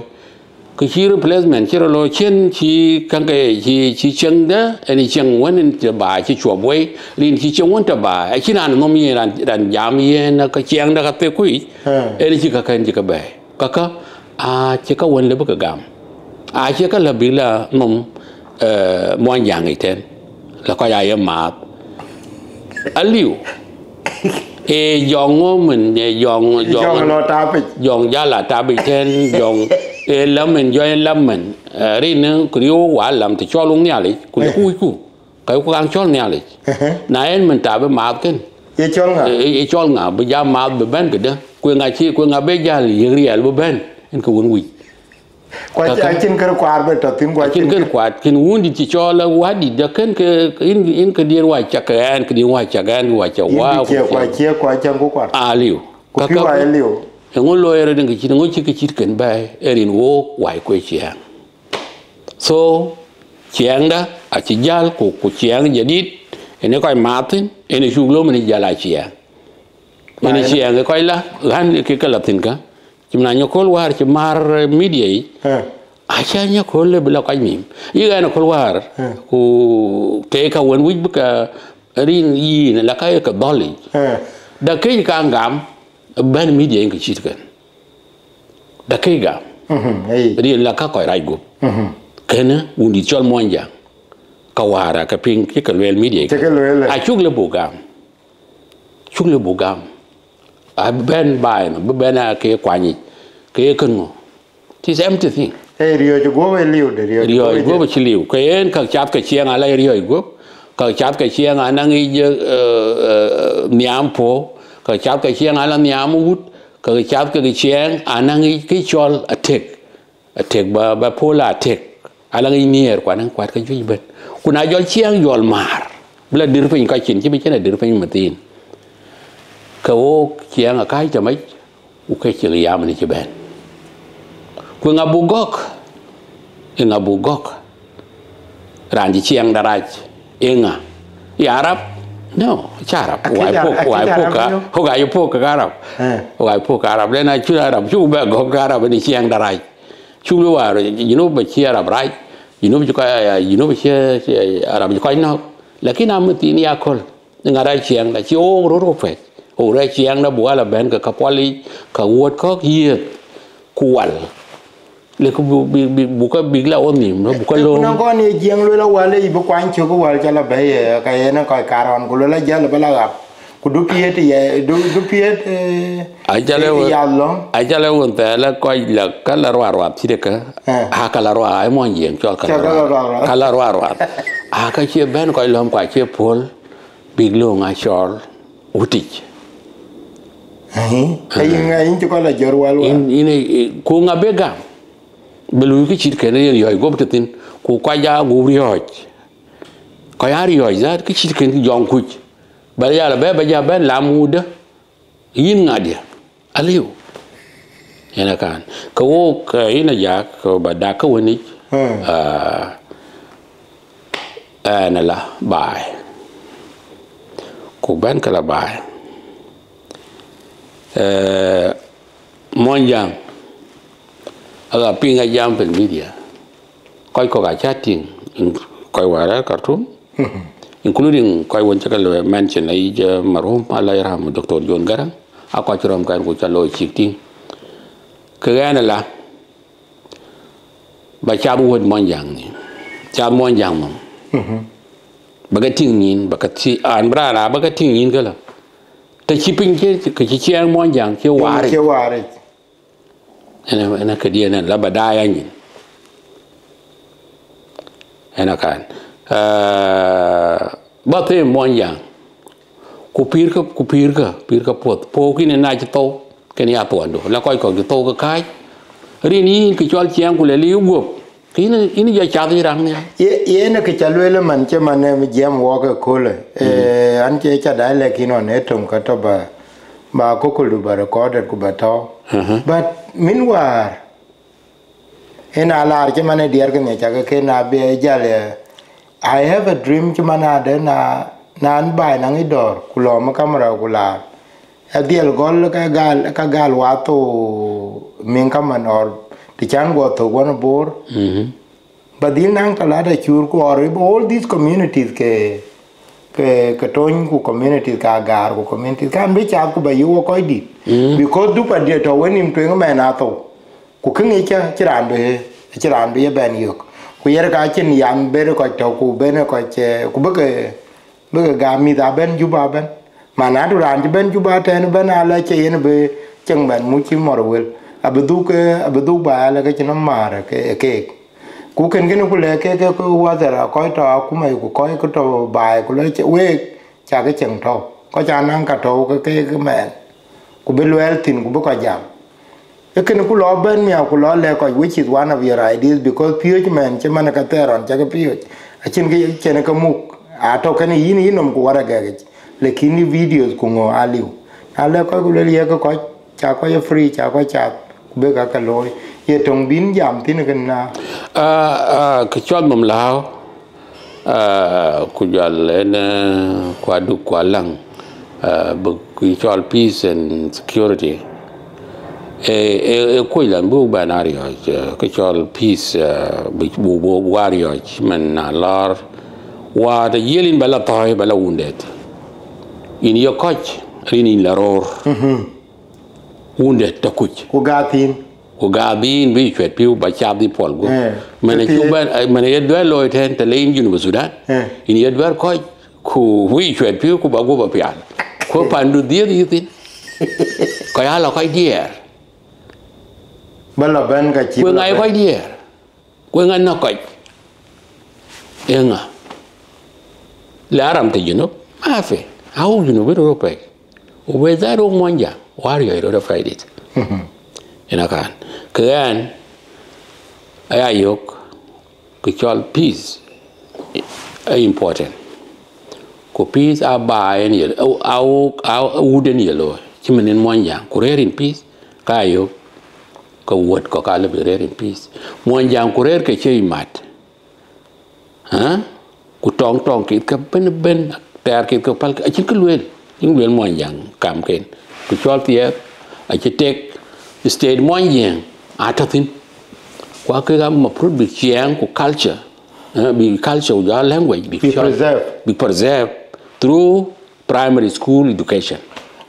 Cái replacement Chiroloy chen chi kang cái chi cheng đó, anh cheng vẫn in the bài chi chùa bơi, liền chi cheng vẫn the bài. Chi nào nó mi ran jam ye na cái cheng đó cái tê quý, anh chi cái chi cái bài. Cái chi cái vẫn lấy bức gam. Chi cái là bị là nom Mwanyang ấy tên, là coi ai mà aliu dòng mình dòng giá là ta bị trên dòng lâm mình do lâm mình đi nữa cứ yêu quả làm thì cho luôn nhà lấy cứ cái ăn cho nhà lấy nãy mình trả với mát cái cho ngà bây giờ mát bị bên cái đó quên ngài bây giờ liền liền bị bên anh cứ uống qua trên cái quạt bây giờ tiếng qua trên cái quạt cái uống đi chỉ cho là quá đi được cái in cái điện ngoài chặt cái anh cái điện ngoài chặt anh ngoài chặt quá qua chân của quạt liu các cái liu ngô lôi rồi đừng cái chỉ cần bài erin wo ngoài quay chiang so chiang đó chỉ giao của chiang jadi ini coi matin ini chụp luôn mình giờ chiang ini chiang cái coi là gan cái latin cả cuma nyokol war cemar media akhirnya kol bela kami iya na keluar ku te ka wen wi buka rin yi na la kai ka doli da kai ka ngam ban media yang kecitkan da kai ga rin la ka koi rai gu kana undi chol Mwanyang kawara ka ping ki ka wel media a chuk le bugam ben bai no ben ke kwani ke kengo this empty thing rio jo go liu de rio go chi liu ke en ka chap ka chiang ala rio go ka chap ka chiang ana ngi niam po ka chap ka chiang ala niam wut ka chap ka chiang ana ngi ki chol attack ba pola attack ala ngi nier kwa nang kwat ka ju ben kuna jol chiang jol mar bla dir pin ka chin chi bi chena dir pin matin ka wo chiang a kai ta mai ukechili yamani chiben kwenga bugok inga bugok randi chiang daraj inga yarab no charab wai poka garab wai poka arab lena chu arab chu ba go garab ni chiang daraj chu lo war ba chi arab right ba chi arab ko no lakini amti ni akol ngara chiang da chi o ro fe o ra chiang da bua la ben ka kapoli ka wot ko yet kual le ko bu ka big la onim no bu ka lo no ko ni chiang lo la wale bu kwan chu ko wal chala ba ye ka ye na ko karon ko la jala bala gap ku du piet ye du piet ajale won ta la ko la kala ro ti de ka ha kala ro ai mo yen cho kala ro a ka che ben ko lom kwa che pol big lo nga chol utich ai ngai chu ko la jor wal in ko nga bega belu ki chit ken yen yoy gob tin ku kwa ja gu rioj ko ya rioj za ki chit ken jong kuch ba ya la ba ja ben la muda yin ngadia aliu yana kan ko ka ina ya ko ba da ka woni na la bai ku ben kala bai monjang aga pinga jam pen media koi ko ga chatting koi wara Khartoum including koi won chakal mention ai je marhum Allah yarham Dr. John Garang ako chrom kan ko chalo chikting kagana la ba chabu won monjang ni cham monjang mom baga ting nin baga ti an brara baga ting nin gala ta chipin ke ke chiang monjang ke wari ana kadia nan la badaya ni ana kan ba te monjang ku pir ka pot po ki ne na to ke ni ato ando la koi ko to ka kai ri ni ki chol chiang ku le li ugo ini ja cha di rang ya ye na ke chalwele man che man me jam wo ka kole an che cha dai le kino ne tum ka to ba ko ko lu ba recorded ku ba to but meanwhile ena lar che man diar ke ne cha ke na be jale I have a dream che man ade na an bai na ngidor ku lo ma kamera ku la adiel gol ka gal wa to min kaman or the chan go to one board but the nang kala da chur ko or all these communities ke toin ku communities ka gar ku communities kan be cha ku ba yu ko di because du pa de to when him to ma na to ku kingi cha chiran be ben yok ku yer ka chen yan be ko to ku be ne ko che ku be ga mi da ben ju ba ben ma na du ran ben ju ba ten ben ala che yen be chang ben mu chi Morwel abdu ba la ke no mara ke ku ken ku le ke ku wa da ko to ku mai ku ko to ba ku le we cha ke cheng to ko cha nang ka to ke men ku be wel tin ku ko jam e ken ku lo ben mi ku lo le ko which is one of your ideas because pure man che man ka teron cha ke pure a chin ke chen ka mu a to ken yin nom ku wara ga le kini videos ku ngo aliu ale ko ku le ye ko cha ko ye free cha ko cha be ka ka loy ye tong bin jam tin kan na ke chon mom lao ku jal na kwa du kwa lang bu ku chol peace and security ko lan bu banario ke chol peace bu wario man na lar wa da yelin bala toy bala wundet in yo coach rini la ror wundet ta kuch ku gabin bi chwet piu ba chab di pol go mane chuban mane yedwa loy ten te lein junu Sudan in yedwa ko ku wi chwet piu ku ba go ba pian ko pandu dia yitin ko ya la ko dier bala ban ka chi ko ngai ko dier ko ngan na ko enga laram te junu afe au junu be ro pe o we za ro monja wari yo ro fight it ina kan kan ayok ku chol peace important ko peace aba en yel au wooden yelo chimen monja ku rerin peace kayo ka word ko ka libre in peace mon jang kurer ke chei mat ha ku tong kit ka ben ter kit ka pal a chin ka luel mon jang kam ken ku chol tie a chi tek state mon jang atatin kwa ke ga ma prod bi chiang ku culture be culture your language be preserved through primary school education.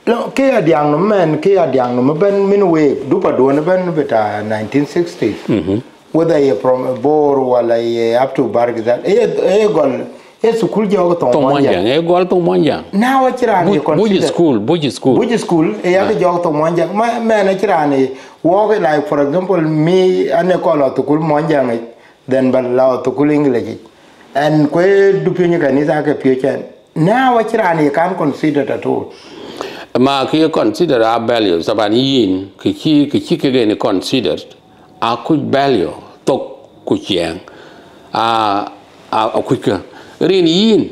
No, ke adiang no men ke adiang no ben min we du pa do no ben beta 1960s. Whether you from Bor or up to Bargazal, gol school jogo to monjang gol to monjang. Now achirani Buji school ya jogo to monjang men achirani walk like for example me ane kola to kul monjang then balaw to kul English and kwe du pinyo kanisa ke piochen. Now achirani can't consider at all. Ma ki consider our value sabani yin ki ke consider a ku value tok ku chiang a ku ka rin yin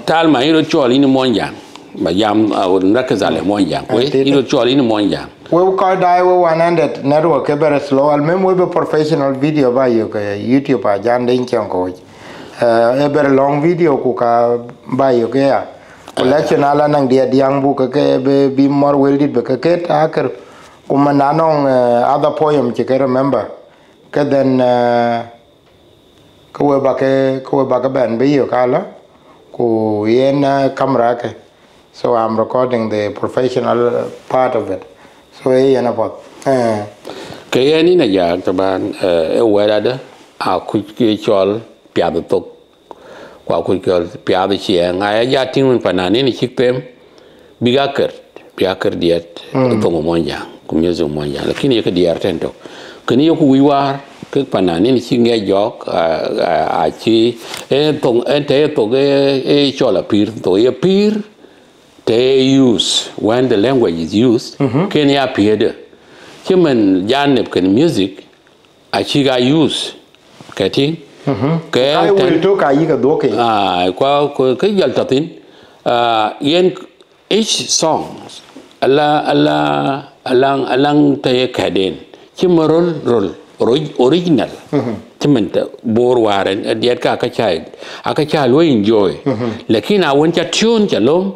tal ma iro choli ni monjang ba yam rakazale monjang we iro choli ni monjang we call die we 100 network very slow al mem we be professional video ba yo ka YouTube Ajak Deng Chiengkou a very long video ku ka ba yo ka ya election ala nang dia diang bu ka ke be Morwel dit be ka ke ta ker kuma nanong other poem che ke remember ka then ko ba ka ben be yo ka ku yen camera ke so I'm recording the professional part of it so yen about ke yen ni na ya taban wera da a ku ke chol pya tok kwa ku ke pya de chiang a ya tin panani ni chikpem bigaker diet to monja kumyezo monja lakini yake diar tento kini yoku wiwar ke panani ni chinge jok a chi tong ente to ge chola pir to ye pir they use when the language is used can ya appear human janeb can music a chi ga use kati ke ai will to ka yi ga doke kwa ke yal tatin yen each song alang taye kaden chimarol original chimenta bor waren diet ka chai lo enjoy lakini awon cha tune cha lom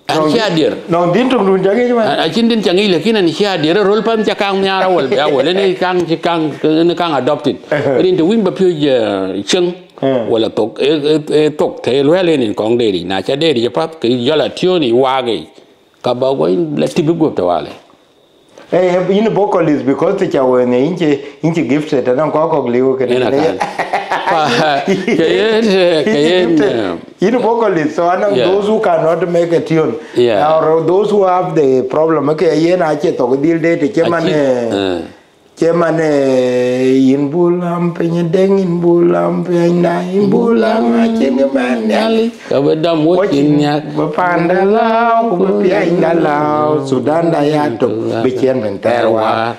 an shadir no din tum dun jangi ma a chin din changi lakini an shadir rol pam cha kang nyara wal ba wal ne kang adopted rin to win ba pyo cheng wala tok tok te lo le kong de na cha de ja pat ke yala tune wa ge ka ba go la tibu go to wale in vocalist because the chawe ne inche gifted and ko liu ke in vocalist so those who cannot make a tune or those who have the problem ke yen ache to dil de chemane in bulam penyedeng in bulam penya in bulam ache ne man nyali ka bedam wotin nya pandalau ku pia indalau Sudan daya to bichen benterwa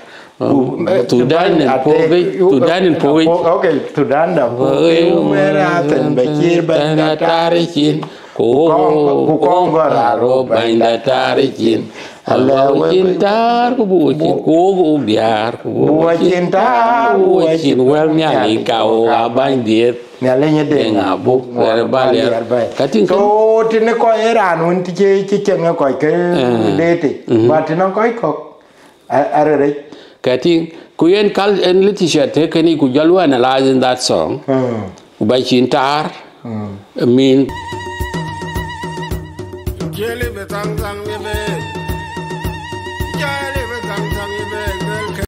Sudan in pogi okay Sudan da pogi meraten bekir benda tarikin ku kongoraro benda tarikin Allah cinta ku bucin ku biar ku cinta bucin well nyali kau abang diet nyalenya de ngabuk baliar bai kating so tine ko eran un ti chenga ko ke dete but no ko arere kating kuyen kal en litisha te keni ku jalu analyze that song by cintar mean